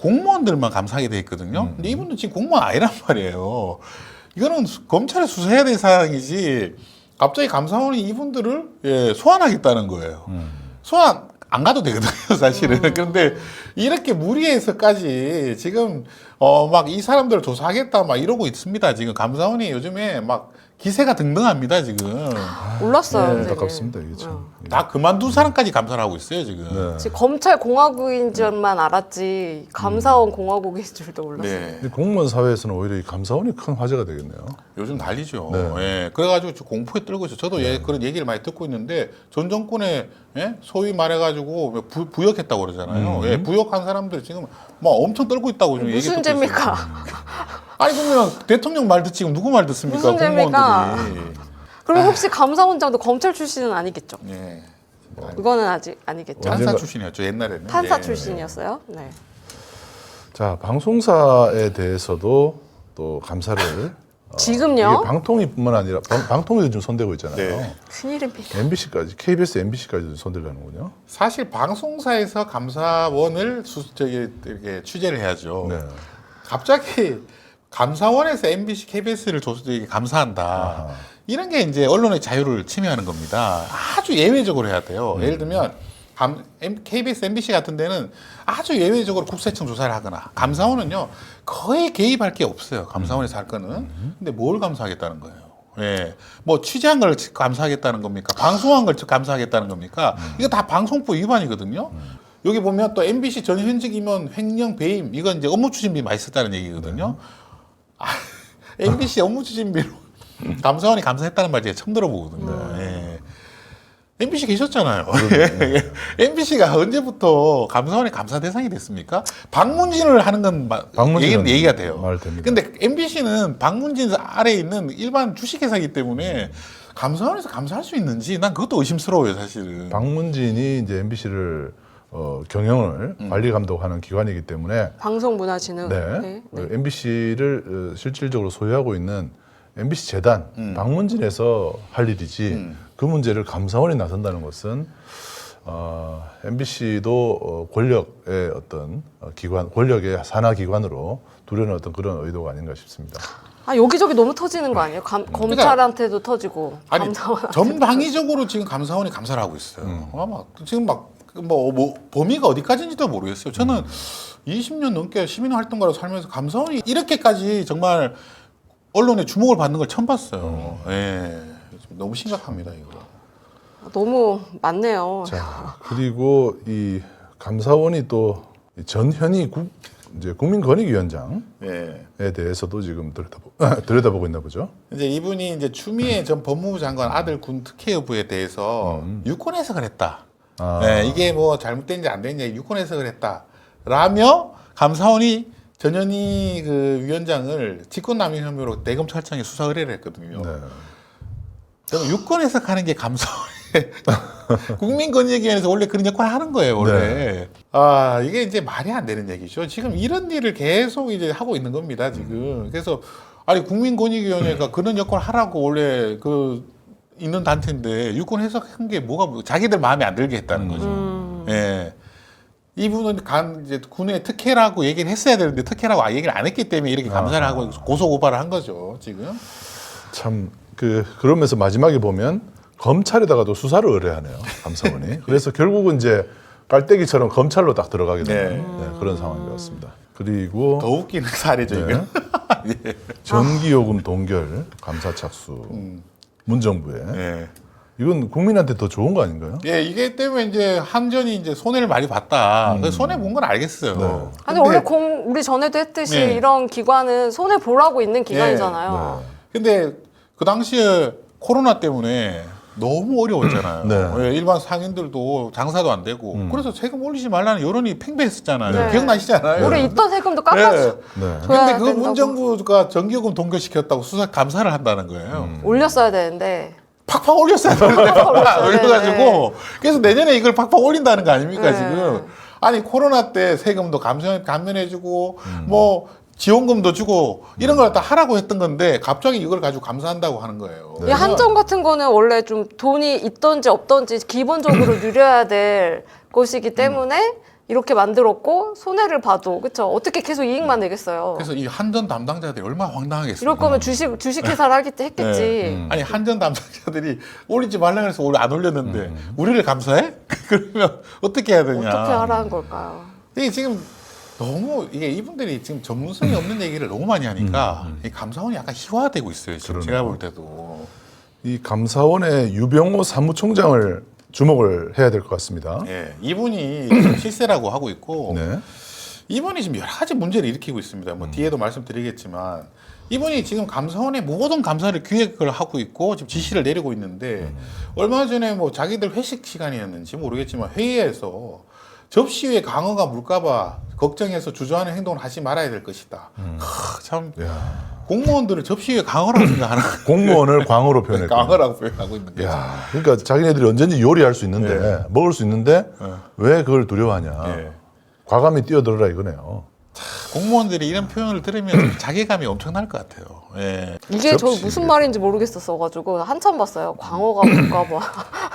공무원들만 감사하게 돼 있거든요. 근데 이분은 지금 공무원 아니란 말이에요. 이거는 검찰에 수사해야 될 사항이지. 갑자기 감사원이 이분들을 소환하겠다는 거예요. 소환 안 가도 되거든요, 사실은. 그런데 이렇게 무리해서까지 지금 막 이 사람들을 조사하겠다 막 이러고 있습니다. 지금 감사원이 요즘에 막 기세가 등등합니다, 지금. 몰랐어요. 되게. 안타깝습니다, 이게 참. 다 그만둔 사람까지 감사를 하고 있어요, 지금. 네. 지금 검찰 공화국인 줄만 알았지 감사원 공화국인 줄도 몰랐어요. 네. 근데 공무원 사회에서는 오히려 이 감사원이 큰 화제가 되겠네요. 요즘 난리죠. 네. 예. 그래가지고 저 공포에 떨고 있어요. 저도 그런 얘기를 많이 듣고 있는데 전 정권에 소위 말해가지고 부역했다고 그러잖아요. 예. 부역한 사람들 지금 막 엄청 떨고 있다고 지금 얘기 무슨 듣고 있어요. 죄입니까? 아니 그러면 대통령 말 듣지 누구 말 듣습니까? 무슨 죄입니까? 공무원들이. 그럼 혹시 감사원장도 검찰 출신은 아니겠죠? 예. 그거는 아직 아니겠죠. 판사 언젠가- 출신이었죠 옛날에는. 판사 예. 출신이었어요. 네. 자, 방송사에 대해서도 또 감사를 지금요? 이게 방통위뿐만 아니라 방통위도 좀 손대고 있잖아요. 네. 큰일입니다. MBC까지, KBS, MBC까지도 손대려는군요. 사실 방송사에서 감사원을 이렇게 취재를 해야죠. 네. 갑자기 감사원에서 MBC, KBS를 감사한다. 이런 게 이제 언론의 자유를 침해하는 겁니다. 아주 예외적으로 해야 돼요. 예를 들면 KBS, MBC 같은 데는 아주 예외적으로 국세청 조사를 하거나 감사원은요 거의 개입할 게 없어요. 감사원에서 할 거는. 근데 뭘 감사하겠다는 거예요? 예, 뭐 취재한 걸 감사하겠다는 겁니까? 방송한 걸 감사하겠다는 겁니까? 이거 다 방송법 위반이거든요. 여기 보면 또 MBC 전현직 임원 횡령 배임 이건 이제 업무 추진비 많이 썼다는 얘기거든요. MBC 업무 추진비로 감사원이 감사했다는 말 제가 처음 들어보거든요. 예. MBC 계셨잖아요. MBC가 언제부터 감사원의 감사 대상이 됐습니까? 방문진을 하는 건 방문진은 얘기가 돼요. 말 됩니다. 근데 MBC는 방문진 아래에 있는 일반 주식회사이기 때문에 감사원에서 감사할 수 있는지 난 그것도 의심스러워요, 사실은. 방문진이 이제 MBC를 경영을 관리 감독하는 기관이기 때문에 방송문화진흥. 네. MBC를 실질적으로 소유하고 있는 MBC 재단 방문진에서 할 일이지 그 문제를 감사원이 나선다는 것은 MBC도 권력의 어떤 기관, 권력의 산하 기관으로 두려는 어떤 그런 의도가 아닌가 싶습니다. 아 여기저기 너무 터지는 거 아니에요? 검찰한테도 터지고 아니 감사원. 전방위적으로 지금 감사원이 감사를 하고 있어요. 아마 지금 막 뭐 범위가 어디까지인지도 모르겠어요. 저는 20년 넘게 시민 활동가로 살면서 감사원이 이렇게까지 정말 언론의 주목을 받는 걸 처음 봤어요. 예, 너무 심각합니다 이거. 너무 많네요. 자, 그리고 이 감사원이 또 전현희 이제 국민권익위원장에 예. 대해서도 지금 들여다보고 있나 보죠. 이제 이분이 이제 추미애 전 법무부 장관 아들 군 특혜 여부에 대해서 유권 해석을 했다. 예, 이게 뭐 잘못된지 안 된지 유권 해석을 했다라며 감사원이 전현희 그 위원장을 직권남용 혐의로 대검찰청에 수사 의뢰를 했거든요. 네. 저는 유권 해석하는 게 감사원의 국민권익위원회에서 원래 그런 역할을 하는 거예요, 원래. 네. 아, 이게 이제 말이 안 되는 얘기죠. 지금 이런 일을 계속 이제 하고 있는 겁니다, 지금. 그래서, 아니, 국민권익위원회가 그런 역할을 하라고 원래 있는 단체인데, 유권 해석한 게 자기들 마음에 안 들게 했다는 거죠. 예. 이분은 이제 군의 특혜라고 얘기를 했어야 되는데, 특혜라고 얘기를 안 했기 때문에 이렇게 감사를 하고 고소고발을 한 거죠, 지금. 참 그러면서 마지막에 보면 검찰에다가도 수사를 의뢰하네요, 감사원이. 그래서 결국은 이제 깔때기처럼 검찰로 딱 들어가게 되는 그런 상황인 것 같습니다. 그리고 더 웃기는 사례죠, 네. 이거. 전기요금 동결 감사 착수 문정부에 예. 이건 국민한테 더 좋은 거 아닌가요? 예, 이게 때문에 이제 한전이 이제 손해를 많이 봤다. 손해 본 건 알겠어요. 네. 아니 원래 우리 전에도 했듯이 네. 이런 기관은 손해 보라고 있는 기관이잖아요. 근데 그 당시에 코로나 때문에 너무 어려웠잖아요. 네. 예, 일반 상인들도 장사도 안 되고 그래서 세금 올리지 말라는 여론이 팽배했었잖아요. 네. 기억나시잖아요. 우리 있던 세금도 예. 깎아줘. 네. 근데 그거 된다고. 문정부가 전기요금 동결시켰다고 수사 감사를 한다는 거예요. 올렸어야 되는데. 팍팍 올렸어요. 올려가지고 네. 그래서 내년에 이걸 팍팍 올린다는 거 아닙니까 네. 지금? 아니 코로나 때 세금도 감면해주고 뭐 지원금도 주고 이런 걸 다 하라고 했던 건데 갑자기 이걸 가지고 감사한다고 하는 거예요. 이 한정 같은 거는 원래 좀 돈이 있던지 없던지 기본적으로 누려야 될 것이기 때문에 이렇게 만들었고 손해를 봐도 그렇죠. 어떻게 계속 이익만 내겠어요. 그래서 이 한전 담당자들이 얼마나 황당하겠어요. 이럴 거면 주식회사를 했겠지. 네. 아니 한전 담당자들이 올리지 말라 그래서 오늘 안 올렸는데 우리를 감사해? 그러면 어떻게 해야 되냐? 어떻게 하라는 걸까요? 이게 지금 너무 이게 이분들이 지금 전문성이 없는 얘기를 너무 많이 하니까 이 감사원이 약간 희화되고 있어요. 지금 제가 볼 때도. 이 감사원의 유병호 사무총장을 주목을 해야 될 것 같습니다. 예, 이분이 지금 실세라고 하고 있고 네. 이분이 지금 여러 가지 문제를 일으키고 있습니다. 뭐 뒤에도 말씀드리겠지만 이분이 지금 감사원의 모든 감사를 기획을 하고 있고 지금 지시를 내리고 있는데 얼마 전에 뭐 자기들 회식 시간이었는지 모르겠지만 회의에서 접시 위에 강어가 물까봐 걱정해서 주저하는 행동을 하지 말아야 될 것이다. 참 야, 공무원들을 접시 위에 강어라고 생각하는 공무원을 광어로 표현했고. 강어라고 표현하고 있는 거죠. 야, 그러니까 자기네들이 언제든지 요리할 수 있는데 네. 먹을 수 있는데 왜 그걸 두려워하냐? 예. 과감히 뛰어들어라 이거네요. 공무원들이 이런 표현을 들으면 자괴감이 엄청날 것 같아요. 예. 이게 저 접시. 무슨 말인지 모르겠었어가지고 한참 봤어요. 광어가 뭘까봐.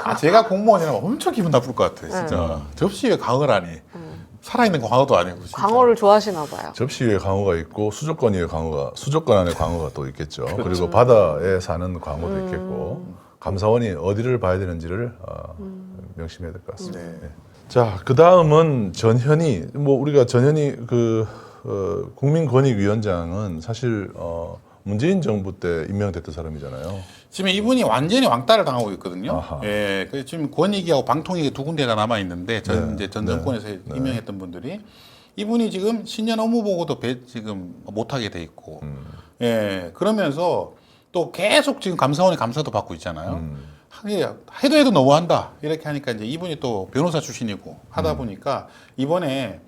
아, 제가 공무원이라면 엄청 기분 나쁠 것 같아요. 진짜 접시 위에 강어라니. 살아있는 광어도 아니고. 진짜. 광어를 좋아하시나 봐요. 접시 위에 강어가 있고 수족관 위에 강어가 수족관 안에 광어가 또 있겠죠. 그리고 바다에 사는 광어도 있겠고 감사원이 어디를 봐야 되는지를 명심해야 될 것 같습니다. 네. 네. 자, 그 다음은 전현희. 뭐 우리가 전현희 국민권익위원장은 사실 문재인 정부 때 임명됐던 사람이잖아요. 지금 이분이 완전히 왕따를 당하고 있거든요. 아하. 예, 그래서 지금 권익위하고 방통위가 두 군데가 남아 있는데 네. 이제 전 정권에서 임명했던 분들이 이분이 지금 신년 업무 보고도 지금 못하게 돼 있고, 예, 그러면서 또 계속 지금 감사원의 감사도 받고 있잖아요. 해도 해도 너무한다 이렇게 하니까 이제 이분이 또 변호사 출신이고 하다 보니까 이번에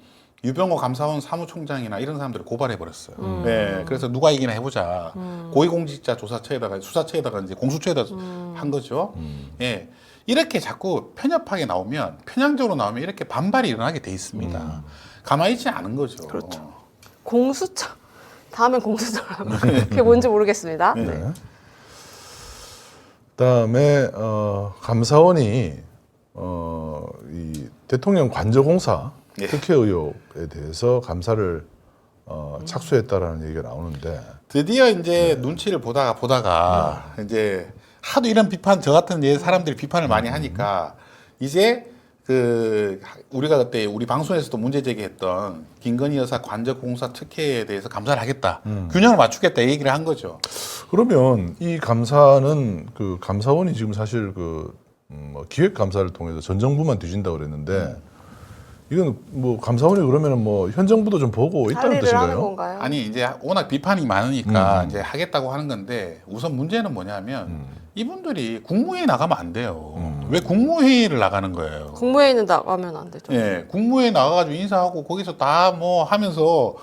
유병호 감사원 사무총장이나 이런 사람들을 고발해 버렸어요. 네, 그래서 누가 이기나 해보자. 고위공직자 조사처에다가 수사처에다가 이제 공수처에다 한 거죠. 예, 이렇게 자꾸 편협하게 나오면 편향적으로 나오면 이렇게 반발이 일어나게 돼 있습니다. 가만히 있지 않은 거죠. 그렇죠. 공수처. 다음엔 공수처라고. 그게 뭔지 모르겠습니다. 네. 네. 그다음에 감사원이 이 대통령 관저공사 예. 특혜 의혹에 대해서 감사를 착수했다라는 얘기가 나오는데 드디어 이제 눈치를 보다가 이제 하도 이런 비판 저 같은 사람들이 비판을 많이 하니까 이제 그 우리가 그때 우리 방송에서도 문제 제기했던 김건희 여사 관저공사 특혜에 대해서 감사를 하겠다, 균형을 맞추겠다 얘기를 한 거죠. 그러면 이 감사는 그 감사원이 지금 사실 뭐 기획 감사를 통해서 전 정부만 뒤진다고 그랬는데 이건 뭐 감사원이 그러면은 뭐 현 정부도 좀 보고 있다는 할 일을 하는 뜻인가요? 건가요? 아니 이제 워낙 비판이 많으니까 이제 하겠다고 하는 건데 우선 문제는 뭐냐면 이분들이 국무회의 나가면 안 돼요. 왜 국무회의를 나가는 거예요? 국무회의는 나가면 안 되죠. 예, 국무회의 나가가지고 인사하고 거기서 다 뭐 하면서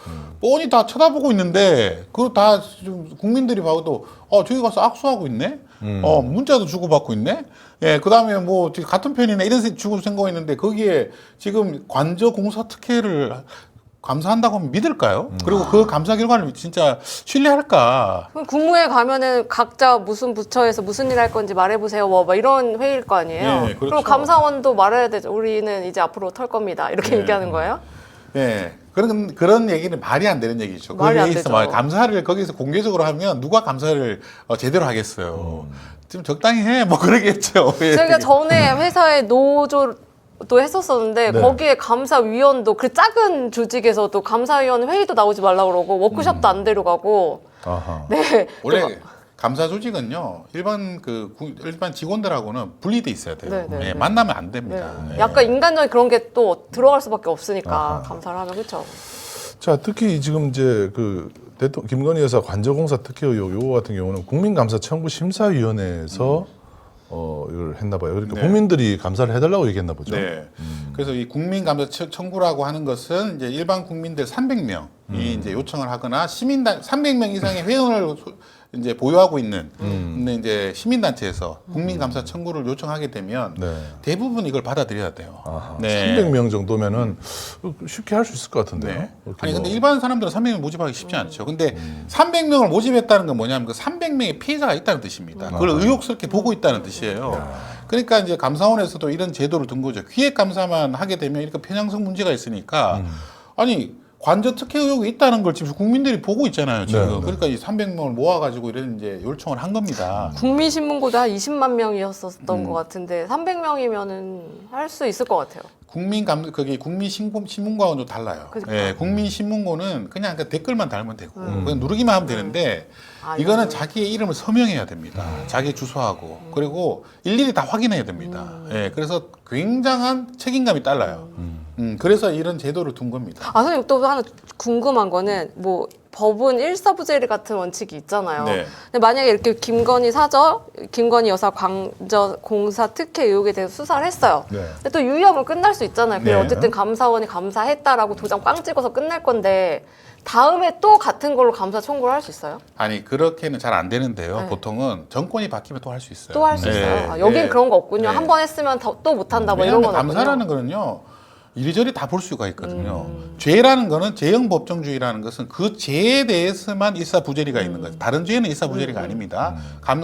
뻔히 다 쳐다보고 있는데 그거 다 지금 국민들이 봐도 저기 가서 악수하고 있네. 문자도 주고받고 있네. 예, 그다음에 뭐 같은 편이네 이런 주고 생각고 있는데 거기에 지금 관저 공사 특혜를 감사한다고 하면 믿을까요? 그리고 그 감사 결과를 진짜 신뢰할까? 그럼 국무회에 가면은 각자 무슨 부처에서 무슨 일 할 건지 말해보세요. 뭐 이런 회의일 거 아니에요. 네, 그렇죠. 그럼 감사원도 말해야 되죠. 우리는 이제 앞으로 털 겁니다. 이렇게 네. 얘기하는 거예요? 예, 그런 얘기는 말이 안 되는 얘기죠. 말이 안 거기에서 되죠. 감사를 거기서 공개적으로 하면 누가 감사를 제대로 하겠어요. 좀 적당히 해, 뭐 그러겠죠. 예. 제가 전에 회사에 노조도 했었었는데 네. 거기에 감사위원도 그 작은 조직에서도 감사위원 회의도 나오지 말라고 그러고 워크숍도 안 데려가고 아하. 네. 원래 감사 조직은요 일반 직원들하고는 분리돼 있어야 돼요. 네, 네, 예, 네. 만나면 안 네. 됩니다. 예. 약간 인간적인 그런 게 또 들어갈 수밖에 없으니까 아하. 감사를 하면 그렇죠. 자, 특히 지금 이제 김건희 여사 관저공사 특혜 의혹 요거 같은 경우는 국민감사 청구 심사위원회에서 이걸 했나 봐요. 그러니까 네. 국민들이 감사를 해달라고 얘기했나 보죠. 네. 그래서 이 국민감사 청구라고 하는 것은 이제 일반 국민들 300명이 이제 요청을 하거나 시민단 300명 이상의 회원을 이제 보유하고 있는 근데 이제 시민단체에서 국민감사 청구를 요청하게 되면 네. 대부분 이걸 받아들여야 돼요. 아하, 네. 300명 정도면은 쉽게 할 수 있을 것 같은데요. 네. 그렇게 아니 뭐. 근데 일반 사람들은 300명 모집하기 쉽지 않죠. 근데 300명을 모집했다는 건 뭐냐면 그 300명의 피해자가 있다는 뜻입니다. 그걸 의혹스럽게 보고 있다는 뜻이에요. 그러니까 이제 감사원에서도 이런 제도를 둔 거죠. 기획 감사만 하게 되면 이렇게 편향성 문제가 있으니까 아니 관저 특혜 의혹이 있다는 걸 지금 국민들이 보고 있잖아요. 지금. 네, 네. 그러니까 이 300명을 모아가지고 이런 이제 요청을 한 겁니다. 국민신문고도 한 20만 명이었었던 것 같은데 300명이면은 할 수 있을 것 같아요. 그게 국민신문고하고는 좀 달라요. 그러니까. 예, 국민신문고는 그냥 그 댓글만 달면 되고 그냥 누르기만 하면 되는데 아, 이거는 이거는- 자기의 이름을 서명해야 됩니다. 자기 주소하고 그리고 일일이 다 확인해야 됩니다. 예, 그래서 굉장한 책임감이 달라요. 그래서 이런 제도를 둔 겁니다. 아, 선생님 또 하나 궁금한 거는 뭐 법은 일사부재리 같은 원칙이 있잖아요. 네. 근데 만약에 이렇게 김건희 사저, 김건희 여사 광저 공사 특혜 의혹에 대해서 수사를 했어요. 네. 근데 또 유의하면 끝날 수 있잖아요. 그게 네. 어쨌든 감사원이 감사했다라고 도장 꽝 찍어서 끝날 건데 다음에 또 같은 걸로 감사 청구를 할 수 있어요? 아니 그렇게는 잘 안 되는데요. 네. 보통은 정권이 바뀌면 또 할 수 있어요. 또 할 수 네. 있어요? 아, 여긴 네. 그런 거 없군요. 네. 한 번 했으면 또 못한다 뭐 이런 왜냐하면 건 없군요. 감사라는 거는요. 이리저리 다 볼 수가 있거든요. 죄라는 거는 죄형 법정주의라는 것은 그 죄에 대해서만 일사부재리가 있는 거예요. 다른 죄는 일사부재리가 아닙니다.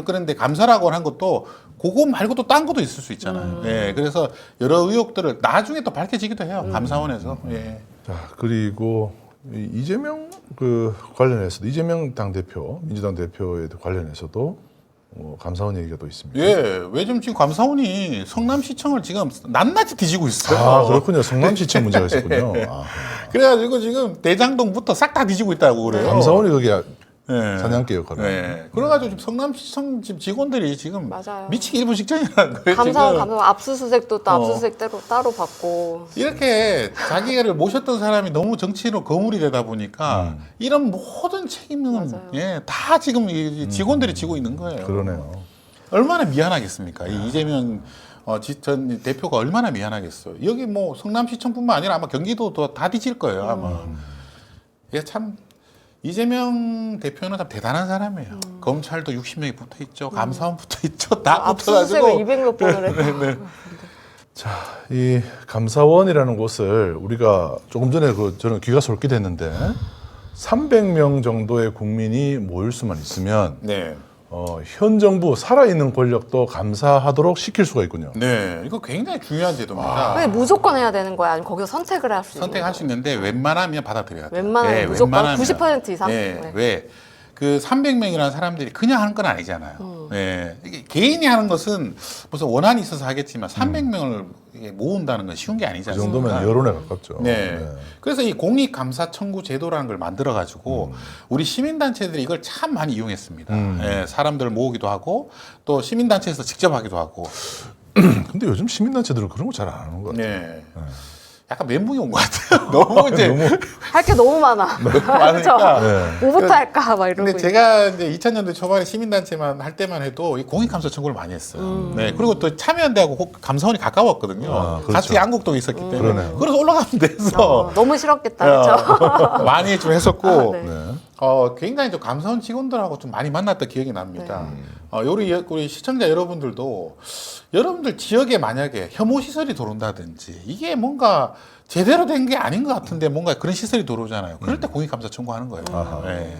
그런데 감사라고 한 것도 그거 말고 또 딴 것도 있을 수 있잖아요. 예, 그래서 여러 의혹들을 나중에 또 밝혀지기도 해요. 감사원에서. 예. 자, 그리고 이재명 관련해서도 이재명 당대표, 민주당 대표에 관련해서도 감사원 얘기가 또 있습니다. 예, 왜 좀 지금 감사원이 성남시청을 지금 낱낱이 뒤지고 있어요. 아, 그렇군요. 성남시청 문제가 있었군요. 아, 그래가지고 지금 대장동부터 싹 다 뒤지고 있다고 그래요. 감사원이 그게 예. 사냥개 역할을. 네. 그래가지고 지금 성남시청 지금 직원들이 지금 맞아요. 미치기 일부 직전이라는 거예요. 감사원 지금. 압수수색도 또 압수수색 따로 받고 이렇게 자기를 모셨던 사람이 너무 정치로 거물이 되다 보니까 이런 모든 책임은 맞아요. 예, 다 지금 이 직원들이 지고 있는 거예요. 그러네요. 얼마나 미안하겠습니까? 이 이재명 전 대표가 얼마나 미안하겠어요. 여기 뭐 성남시청뿐만 아니라 아마 경기도도 다 뒤질 거예요. 아마. 이게 참 이재명 대표는 참 대단한 사람이에요. 검찰도 60명이 붙어 있죠. 감사원 붙어 있죠. 다 압수수색을 붙어가지고 200몇 번을 했다. 자, 이 감사원이라는 곳을 우리가 조금 전에 저는 귀가 솔깃했는데 300명 정도의 국민이 모일 수만 있으면 네. 현 정부 살아있는 권력도 감사하도록 시킬 수가 있군요. 네, 이거 굉장히 중요한 제도입니다. 근데 무조건 해야 되는 거야? 아니면 거기서 선택을 할 수 있는 선택할 수 있는데 웬만하면 받아들여야 돼요. 웬만하면 무조건 웬만하면. 90% 이상? 네, 네. 왜? 그 300명이라는 사람들이 그냥 하는 건 아니잖아요. 네. 이게 개인이 하는 것은 무슨 원한이 있어서 하겠지만 300명을 모은다는 건 쉬운 게 그 아니잖아요. 정도면 여론에 가깝죠. 네. 그래서 이 공익감사 청구 제도라는 걸 만들어 가지고 우리 시민단체들이 이걸 참 많이 이용했습니다. 예, 사람들을 모으기도 하고 또 시민단체에서 직접 하기도 하고. 근데 요즘 시민단체들은 그런 거 잘 안 하는 것 같아요. 네. 약간 멘붕이 온 것 같아요. 너무 이제 할 게 너무 많아. 많으니까. 네. 뭐부터 할까? 막 이러고. 근데 제가 이제 2000년대 초반에 시민단체만 할 때만 해도 이 공익감사 청구를 많이 했어요. 네. 그리고 또 참여연대하고 감사원이 가까웠거든요. 아, 그렇죠. 같이 양곡동에 있었기 때문에. 그러네요. 그래서 올라가면 돼서 너무 싫었겠다. 그렇죠? 많이 좀 했었고 네. 네. 굉장히 좀 감사원 직원들하고 좀 많이 만났던 기억이 납니다. 우리 시청자 여러분들도 여러분들 지역에 만약에 혐오 시설이 들어온다든지 이게 뭔가 제대로 된 게 아닌 것 같은데 뭔가 그런 시설이 들어오잖아요. 그럴 때 공익감사 청구하는 거예요. 아하. 네.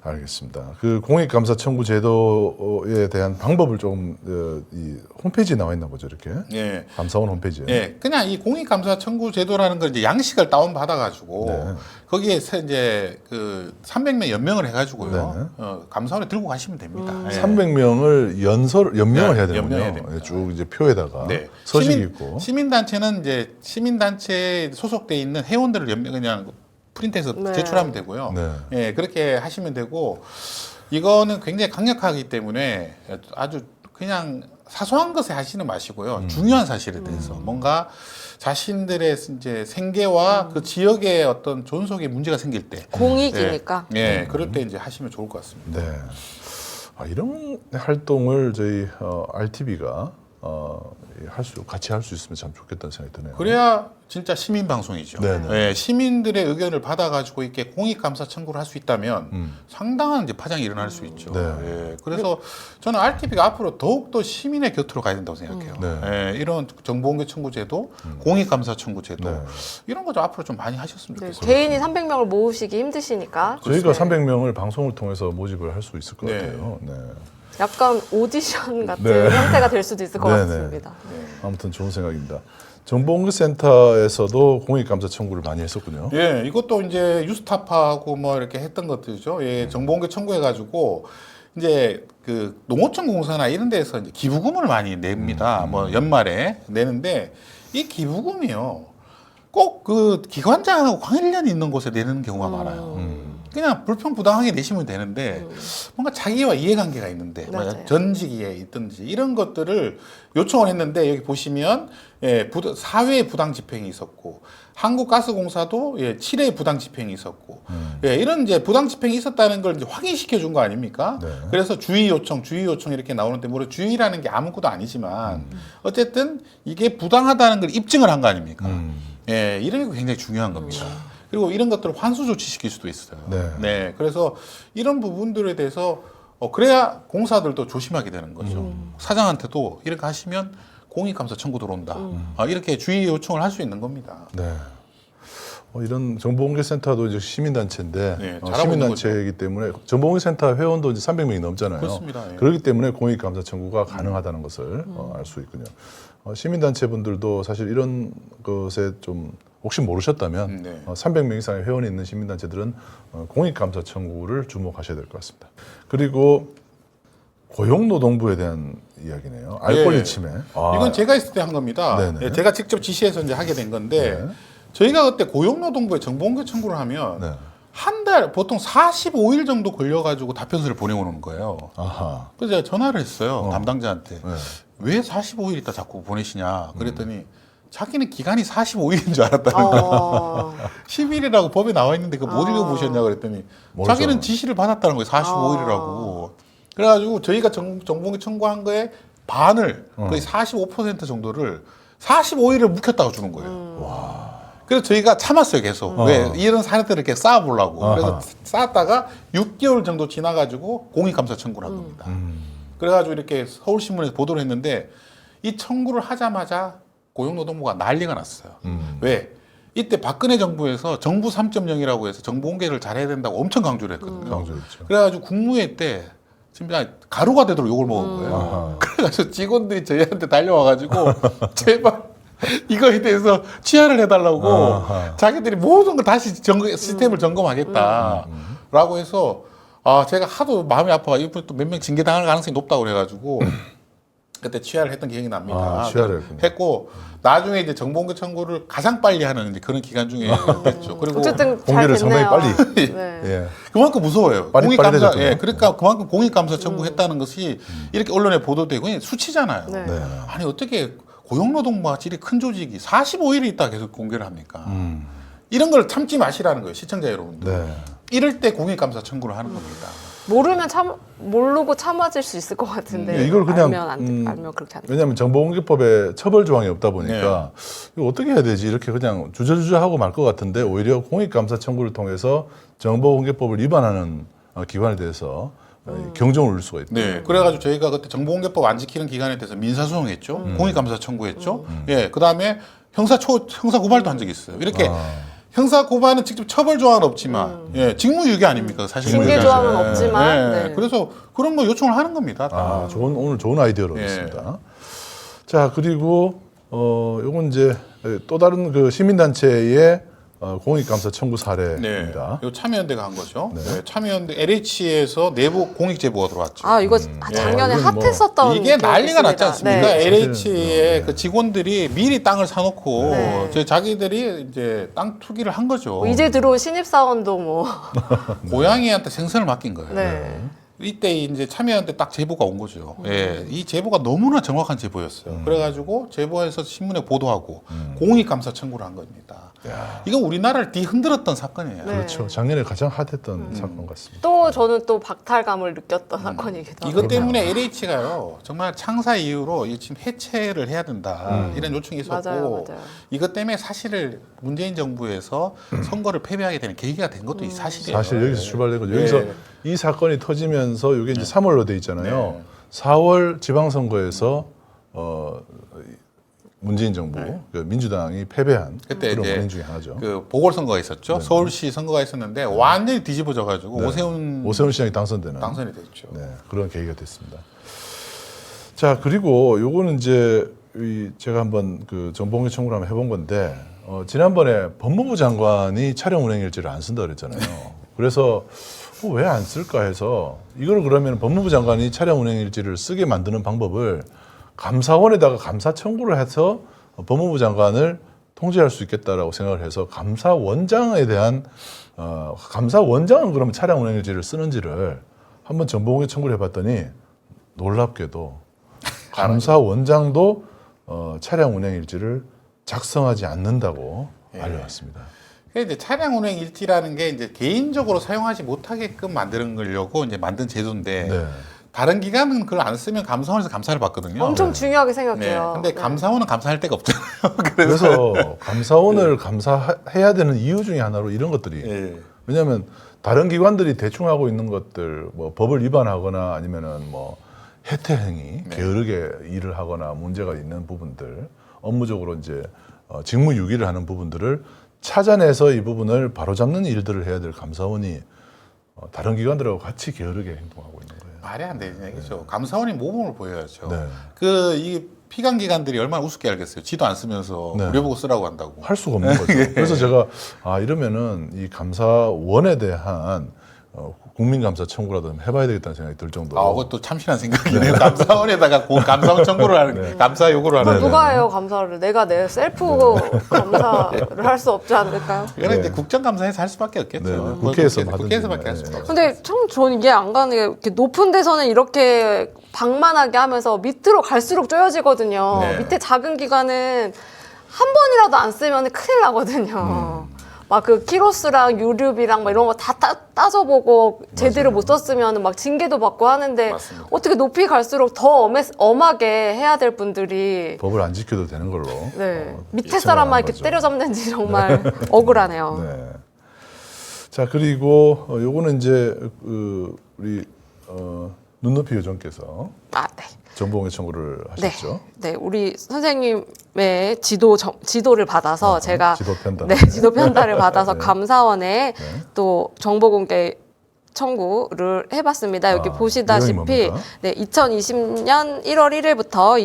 알겠습니다. 그 공익감사 청구 제도에 대한 방법을 좀 이 홈페이지에 나와 있나 보죠, 이렇게. 예. 감사원 홈페이지에. 예, 그냥 이 공익감사 청구 제도라는 걸 이제 양식을 다운 받아가지고 네. 거기에 이제 그 300명 연명을 해가지고요. 네. 감사원에 들고 가시면 됩니다. 예. 300명을 연명을 네, 해야 되는군요. 연명해야 됩니다. 예, 쭉 이제 표에다가 네. 서식이 있고. 시민단체는 이제 시민단체에 소속돼 있는 회원들을 그냥 프린트해서 네. 제출하면 되고요. 네. 예, 그렇게 하시면 되고 이거는 굉장히 강력하기 때문에 아주 그냥 사소한 것에 하시는 마시고요. 중요한 사실에 대해서 뭔가 자신들의 이제 생계와 그 지역의 어떤 존속에 문제가 생길 때 공익이니까. 예, 그럴 때 이제 하시면 좋을 것 같습니다. 네. 이런 활동을 저희 RTV가 같이 할 수 있으면 참 좋겠다는 생각이 드네요. 그래야 진짜 시민 방송이죠. 네네. 예, 시민들의 의견을 받아가지고 이렇게 공익감사 청구를 할 수 있다면 상당한 이제 파장이 일어날 수 있죠. 네. 예, 그래서 저는 RTV가 앞으로 더욱더 시민의 곁으로 가야 된다고 생각해요. 네. 예, 이런 정보공개 청구제도, 공익감사 청구제도 네. 이런 거 좀 앞으로 좀 많이 하셨으면 네, 좋겠어요. 개인이 300명을 모으시기 힘드시니까 저희가 네. 300명을 방송을 통해서 모집을 할 수 있을 것 네. 같아요. 네. 약간 오디션 같은 네. 형태가 될 수도 있을 것 네네. 같습니다. 아무튼 좋은 생각입니다. 정보공개센터에서도 공익감사 청구를 많이 했었군요. 예, 이것도 이제 유스타파하고 뭐 이렇게 했던 것들이죠. 예, 정보공개 청구해가지고 이제 그 농어촌 공사나 이런 데서 이제 기부금을 많이 냅니다. 뭐 연말에 내는데 이 기부금이요. 꼭 그 기관장하고 관련이 있는 곳에 내는 경우가 많아요. 그냥 불평부당하게 내시면 되는데 뭔가 자기와 이해관계가 있는데 뭐 맞아요. 전직에 있든지 이런 것들을 요청을 했는데 여기 보시면 예, 사회의 부당 집행이 있었고 한국가스공사도 예, 7회의 부당 집행이 있었고 예, 이런 이제 부당 집행이 있었다는 걸 이제 확인시켜 준 거 아닙니까? 네. 그래서 주의 요청 이렇게 나오는데 물론 주의라는 게 아무것도 아니지만 어쨌든 이게 부당하다는 걸 입증을 한 거 아닙니까? 예, 이런 게 굉장히 중요한 겁니다. 그리고 이런 것들을 환수 조치시킬 수도 있어요. 네. 그래서 이런 부분들에 대해서 그래야 공사들도 조심하게 되는 거죠. 사장한테도 이렇게 하시면 공익감사 청구 들어온다. 이렇게 주의 요청을 할 수 있는 겁니다. 네. 이런 정보공개센터도 이제 시민단체인데 네, 잘하고 시민단체이기 때문에 정보공개센터 회원도 이제 300명이 넘잖아요. 그렇습니다. 예. 그렇기 때문에 공익감사 청구가 가능하다는 것을 알 수 있군요. 시민단체 분들도 사실 이런 것에 좀 혹시 모르셨다면 네. 300명 이상의 회원이 있는 시민단체들은 공익감사 청구를 주목하셔야 될 것 같습니다. 그리고 고용노동부에 대한 이야기네요. 알 권리 예. 침해. 이건 제가 있을 때 한 겁니다. 네네. 예, 제가 직접 지시해서 이제 하게 된 건데 네. 저희가 그때 고용노동부에 정보공개 청구를 하면 네. 한 달 보통 45일 정도 걸려가지고 답변서를 보내오는 거예요. 아하. 그래서 제가 전화를 했어요. 담당자한테. 네. 왜 45일 있다 자꾸 보내시냐 그랬더니 자기는 기간이 45일인 줄 알았다는 거예요. 어, 10일이라고 법에 나와 있는데 그거 못 읽어보셨냐 그랬더니 모르죠. 자기는 지시를 받았다는 거예요. 45일이라고. 그래가지고 저희가 정보공개 청구한 거에 반을 거의 45% 정도를 45일을 묵혔다고 주는 거예요. 그래서 저희가 참았어요, 계속. 왜? 이런 사례들을 이렇게 쌓아보려고. 그래서 쌓았다가 6개월 정도 지나가지고 공익감사 청구를 한 겁니다. 그래가지고 이렇게 서울신문에서 보도를 했는데 이 청구를 하자마자 고용노동부가 난리가 났어요. 왜? 이때 박근혜 정부에서 정부 3.0이라고 해서 정보 공개를 잘해야 된다고 엄청 강조를 했거든요. 강조했죠. 그래가지고 국무회의 때 진짜 가루가 되도록 욕을 먹은 거예요. 아하. 그래가지고 직원들이 저희한테 달려와가지고 제발 이거에 대해서 취하를 해달라고 아하. 자기들이 모든 걸 다시 시스템을 점검하겠다라고 해서 제가 하도 마음이 아파가 이번 또 몇 명 징계당할 가능성이 높다고 그래가지고 그때 취하를 했던 기억이 납니다. 취하를 했군요. 했고 나중에 이제 정보공개 청구를 가장 빨리 하는 이제 그런 기간 중에 했죠. 그리고 어쨌든 잘 공개를 상당히 됐네요. 빨리. 네. 예. 그만큼 무서워요. 빨리 공익감사, 되셨군요. 예, 그러니까 그만큼 공익감사 청구했다는 것이 이렇게 언론에 보도되고 그냥 수치잖아요. 네. 네. 아니 어떻게 고용노동부가 이리 큰 조직이 45일이 있다 계속 공개를 합니까? 이런 걸 참지 마시라는 거예요, 시청자 여러분들. 네. 이럴 때 공익감사 청구를 하는 겁니다. 모르면 모르고 참아질 수 있을 것 같은데 네, 이걸 그냥, 알면 그렇게 안 돼. 왜냐하면 정보공개법에 처벌 조항이 없다 보니까 이거 어떻게 해야 되지 이렇게 그냥 주저주저하고 말 것 같은데 오히려 공익감사 청구를 통해서 정보공개법을 위반하는 기관에 대해서 경종을 울릴 수가 있다. 네, 그래가지고 저희가 그때 정보공개법 안 지키는 기관에 대해서 민사소송했죠, 공익감사 청구했죠. 예, 그 다음에 형사 고발도 한 적이 있어요. 이렇게 형사 고발은 직접 처벌 조항은 없지만 직무유기 아닙니까 사실. 징계 조항은 없지만, 네. 그래서 그런 거 요청을 하는 겁니다. 다. 오늘 좋은 아이디어를 얻었습니다. 자, 그리고 요건 이제 또 다른 그 시민단체의 공익감사 청구 사례입니다. 요 참여연대가 한 거죠. 네, 참여연대 LH에서 내부 공익 제보가 들어왔죠. 이거 작년에 이건 뭐 핫했었던 이게 난리가 기억이 났지 있습니다. 않습니까? 네. LH의 그 직원들이 미리 땅을 사놓고 네. 자기들이 이제 땅 투기를 한 거죠. 이제 들어온 신입사원도 뭐 고양이한테 생선을 맡긴 거예요. 네. 이때 이제 참여연대 딱 제보가 온 거죠. 예, 이 제보가 너무나 정확한 제보였어요. 그래가지고 제보해서 신문에 보도하고 공익감사 청구를 한 겁니다. 야. 이건 우리나라를 뒤흔들었던 사건이에요. 네. 그렇죠. 작년에 가장 핫했던 사건 같습니다. 또 저는 또 박탈감을 느꼈던 사건이기도 하고. 이것 때문에 LH가요 정말 창사 이후로 이 지금 해체를 해야 된다 이런 요청이 있었고 맞아요. 이것 때문에 사실을 문재인 정부에서 선거를 패배하게 되는 계기가 된 것도 이 사실이에요. 사실 여기서 출발된 거죠. 네. 여기서 이 사건이 터지면서 이게 이제 3월로 돼 있잖아요. 네. 4월 지방선거에서 문재인 정부, 그 민주당이 패배한 그때 그런 이제 원인 중에 하나죠. 그 보궐선거가 있었죠. 서울시 선거가 있었는데 완전히 뒤집어져가지고 네. 오세훈 시장이 당선되는 당선이 됐죠. 네, 그런 계기가 됐습니다. 자, 그리고 요거는 이제 제가 한번 그 정보공개 청구를 한번 해본 건데 지난번에 법무부 장관이 차량 운행 일지를 안 쓴다 그랬잖아요. 그래서 왜 안 쓸까 해서 이걸 그러면 법무부 장관이 차량 운행 일지를 쓰게 만드는 방법을 감사원에다가 감사 청구를 해서 법무부 장관을 통제할 수 있겠다라고 생각을 해서 감사원장에 대한 감사원장은 그러면 차량 운행 일지를 쓰는지를 한번 정보공개 청구를 해봤더니 놀랍게도 감사원장도 차량 운행 일지를 작성하지 않는다고 알려왔습니다. 이제 차량 운행 일지라는 게 이제 개인적으로 사용하지 못하게끔 만드는 거려고 이제 만든 제도인데 네. 다른 기관은 그걸 안 쓰면 감사원에서 감사를 받거든요. 엄청 중요하게 네. 생각해요. 근데 감사원은 감사할 데가 없잖아요. 그래서 감사원을 감사해야 되는 이유 중에 하나로 이런 것들이 예. 왜냐하면 다른 기관들이 대충 하고 있는 것들 뭐 법을 위반하거나 아니면은 뭐 해태 행위 게으르게 일을 하거나 문제가 있는 부분들 업무적으로 이제 직무 유기를 하는 부분들을 찾아내서 이 부분을 바로잡는 일들을 해야 될 감사원이 다른 기관들하고 같이 게으르게 행동하고 있는 거예요. 말이 안 되는 얘기죠. 감사원이 모범을 보여야죠. 네. 이 피감 기관들이 얼마나 우습게 알겠어요. 지도 안 쓰면서 네. 우려보고 쓰라고 한다고. 할 수가 없는 거죠. 그래서 제가 이러면은 이 감사원에 대한 국민감사 청구라도 좀 해봐야 되겠다는 생각이 들 정도로. 그것도 참신한 생각이네요. 감사원에다가 감사원 청구를 하는, 감사 요구를 하는. 누가 해요 감사를? 내가 내 셀프 감사를 할 수 없지 않을까요? 이거는 이제 국정감사에서 할 수밖에 없겠죠. 네, 그건 국회에서 국회에서밖에 할 하든지. 수가 없어요. 근데 참 저는 이게 안 가는 게 이렇게 높은 데서는 이렇게 방만하게 하면서 밑으로 갈수록 쪼여지거든요. 네. 밑에 작은 기관은 한 번이라도 안 쓰면 큰일 나거든요. 막 그 키로수랑 유류비랑 막 이런 거 다 따져보고 제대로 못 썼으면 막 징계도 받고 하는데 맞습니다. 어떻게 높이 갈수록 더 엄하게 해야 될 분들이 법을 안 지켜도 되는 걸로. 네. 밑에 생각을 사람만 하는 이렇게 거죠. 때려잡는지 정말 억울하네요. 네. 자, 그리고 요거는 이제 우리 눈높이 요정께서 네. 정보공개 청구를 하셨죠. 네, 우리 선생님의 지도를 받아서 제가 지도 편달. 네, 지도 편달을 받아서 네. 감사원에 또 정보 공개 청구를 해봤습니다. 여기 내용이 보시다시피 뭡니까? 네, 2020년 1월 1일부터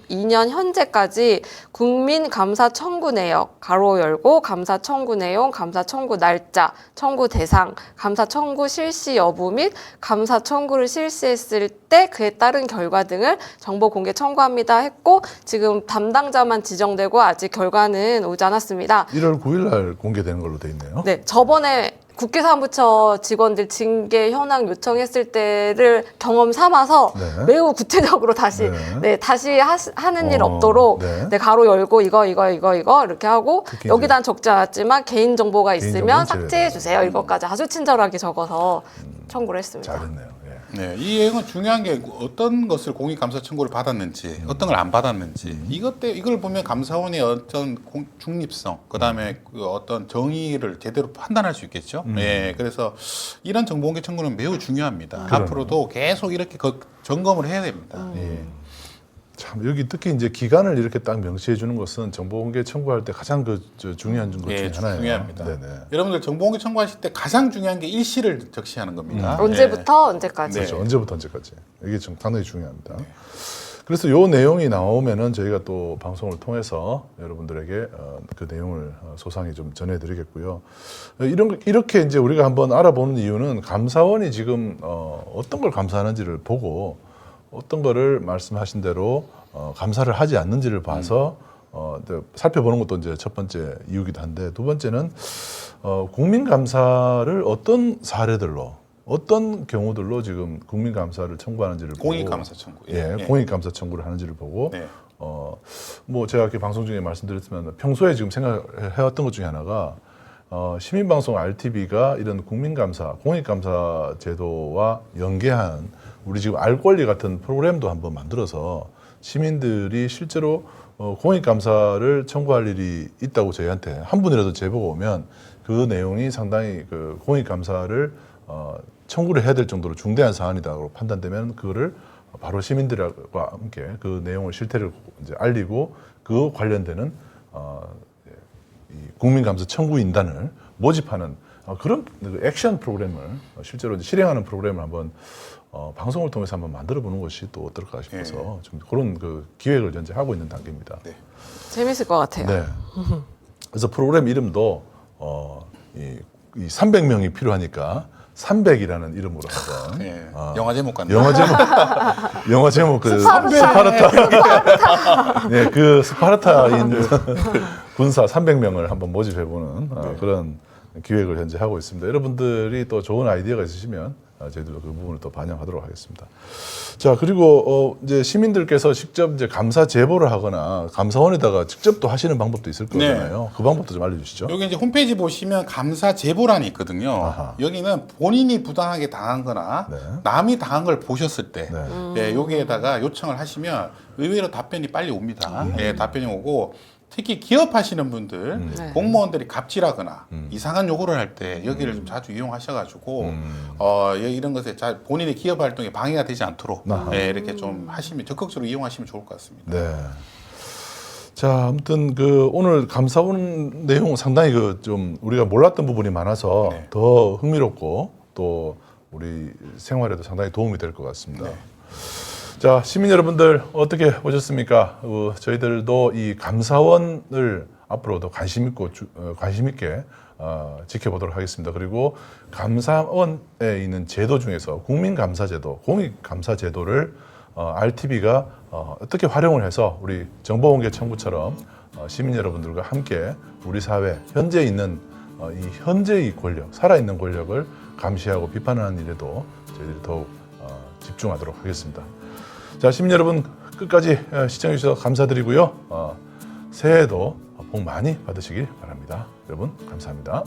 22년 현재까지 국민 감사 청구 내역 가로 열고 감사 청구 내용, 감사 청구 날짜, 청구 대상, 감사 청구 실시 여부 및 감사 청구를 실시했을 때 그에 따른 결과 등을 정보 공개 청구합니다 했고 지금 담당자만 지정되고 아직 결과는 오지 않았습니다. 1월 9일 날 공개되는 걸로 돼 있네요. 네, 저번에 국회사무처 직원들 징계 현황 요청했을 때를 경험 삼아서 네. 매우 구체적으로 다시 네. 다시 하는 일 어, 없도록 네. 네, 가로 열고 이거 이렇게 하고 특히 여기단 적지 않았지만 개인 정보가 있으면 개인정보는 삭제해 주세요. 이것까지 아주 친절하게 적어서 청구를 했습니다. 잘했네요. 예. 네, 이 내용은 중요한 게 어떤 것을 공익감사 청구를 받았는지, 어떤 걸 안 받았는지, 이걸 보면 감사원의 어떤 중립성, 그다음에 그 어떤 정의를 제대로 판단할 수 있겠죠. 네, 그래서 이런 정보공개 청구는 매우 중요합니다. 앞으로도 계속 이렇게 점검을 해야 됩니다. 예. 참 여기 특히 이제 기간을 이렇게 딱 명시해 주는 것은 정보공개 청구할 때 가장 중요한 것 중에 하나예요. 중요합니다. 네네. 여러분들 정보공개 청구하실 때 가장 중요한 게 일시를 적시하는 겁니다. 언제부터 언제까지. 네. 그렇죠. 언제부터 언제까지. 이게 좀 상당히 중요합니다. 그래서 요 내용이 나오면은 저희가 또 방송을 통해서 여러분들에게 그 내용을 소상히 좀 전해드리겠고요. 이렇게 이제 우리가 한번 알아보는 이유는 감사원이 지금 어떤 걸 감사하는지를 보고 어떤 거를 말씀하신 대로 감사를 하지 않는지를 봐서 살펴보는 것도 이제 첫 번째 이유기도 한데 두 번째는 국민 감사를 어떤 사례들로 어떤 경우들로 지금 국민감사를 청구하는지를 보고 공익감사 청구. 공익감사 청구를 하는지를 보고 네. 뭐 제가 이렇게 방송 중에 말씀드렸지만 평소에 지금 생각해왔던 것 중에 하나가 시민방송 RTV가 이런 국민감사, 공익감사 제도와 연계한 우리 지금 알 권리 같은 프로그램도 한번 만들어서 시민들이 실제로 공익감사를 청구할 일이 있다고 저희한테 한 분이라도 제보가 오면 그 내용이 상당히 그 공익감사를 청구를 해야 될 정도로 중대한 사안이다라고 판단되면 그거를 바로 시민들과 함께 그 내용을 실태를 이제 알리고 그 관련되는 이 국민감사 청구인단을 모집하는 그런 그 액션 프로그램을 실제로 이제 실행하는 프로그램을 한번 방송을 통해서 한번 만들어 보는 것이 또 어떨까 싶어서 좀 그런 그 기획을 현재 하고 있는 단계입니다. 네. 재밌을 것 같아요. 네. 그래서 프로그램 이름도 이 300명이 필요하니까 300이라는 이름으로 한번 네. 영화 제목 같네요. 영화 제목 그 스파르타. 네, 그 스파르타인 군사 300명을 한번 모집해보는 그런 기획을 현재 하고 있습니다. 여러분들이 또 좋은 아이디어가 있으시면 저희들도 그 부분을 또 반영하도록 하겠습니다. 자, 그리고 이제 시민들께서 직접 이제 감사 제보를 하거나 감사원에다가 직접 또 하시는 방법도 있을 거잖아요. 그 방법도 좀 알려주시죠. 여기 이제 홈페이지 보시면 감사 제보란이 있거든요. 아하. 여기는 본인이 부당하게 당한 거나 네. 남이 당한 걸 보셨을 때 네. 여기에다가 요청을 하시면 의외로 답변이 빨리 옵니다. 답변이 오고 특히 기업하시는 분들, 네. 공무원들이 갑질하거나 이상한 요구를 할 때 여기를 좀 자주 이용하셔가지고 이런 것에 본인의 기업 활동에 방해가 되지 않도록 이렇게 좀 하시면 적극적으로 이용하시면 좋을 것 같습니다. 네. 자, 아무튼 그 오늘 감사원 내용 상당히 그 좀 우리가 몰랐던 부분이 많아서 네. 더 흥미롭고 또 우리 생활에도 상당히 도움이 될 것 같습니다. 네. 자, 시민 여러분들 어떻게 보셨습니까? 저희들도 이 감사원을 앞으로도 관심 있게 지켜보도록 하겠습니다. 그리고 감사원에 있는 제도 중에서 국민감사제도, 공익감사제도를 RTV가 어떻게 활용을 해서 우리 정보공개 청구처럼 시민 여러분들과 함께 우리 사회 현재 있는 이 현재의 권력, 살아있는 권력을 감시하고 비판하는 일에도 저희들이 더욱 집중하도록 하겠습니다. 자, 시민 여러분 끝까지 시청해 주셔서 감사드리고요. 새해에도 복 많이 받으시길 바랍니다. 여러분 감사합니다.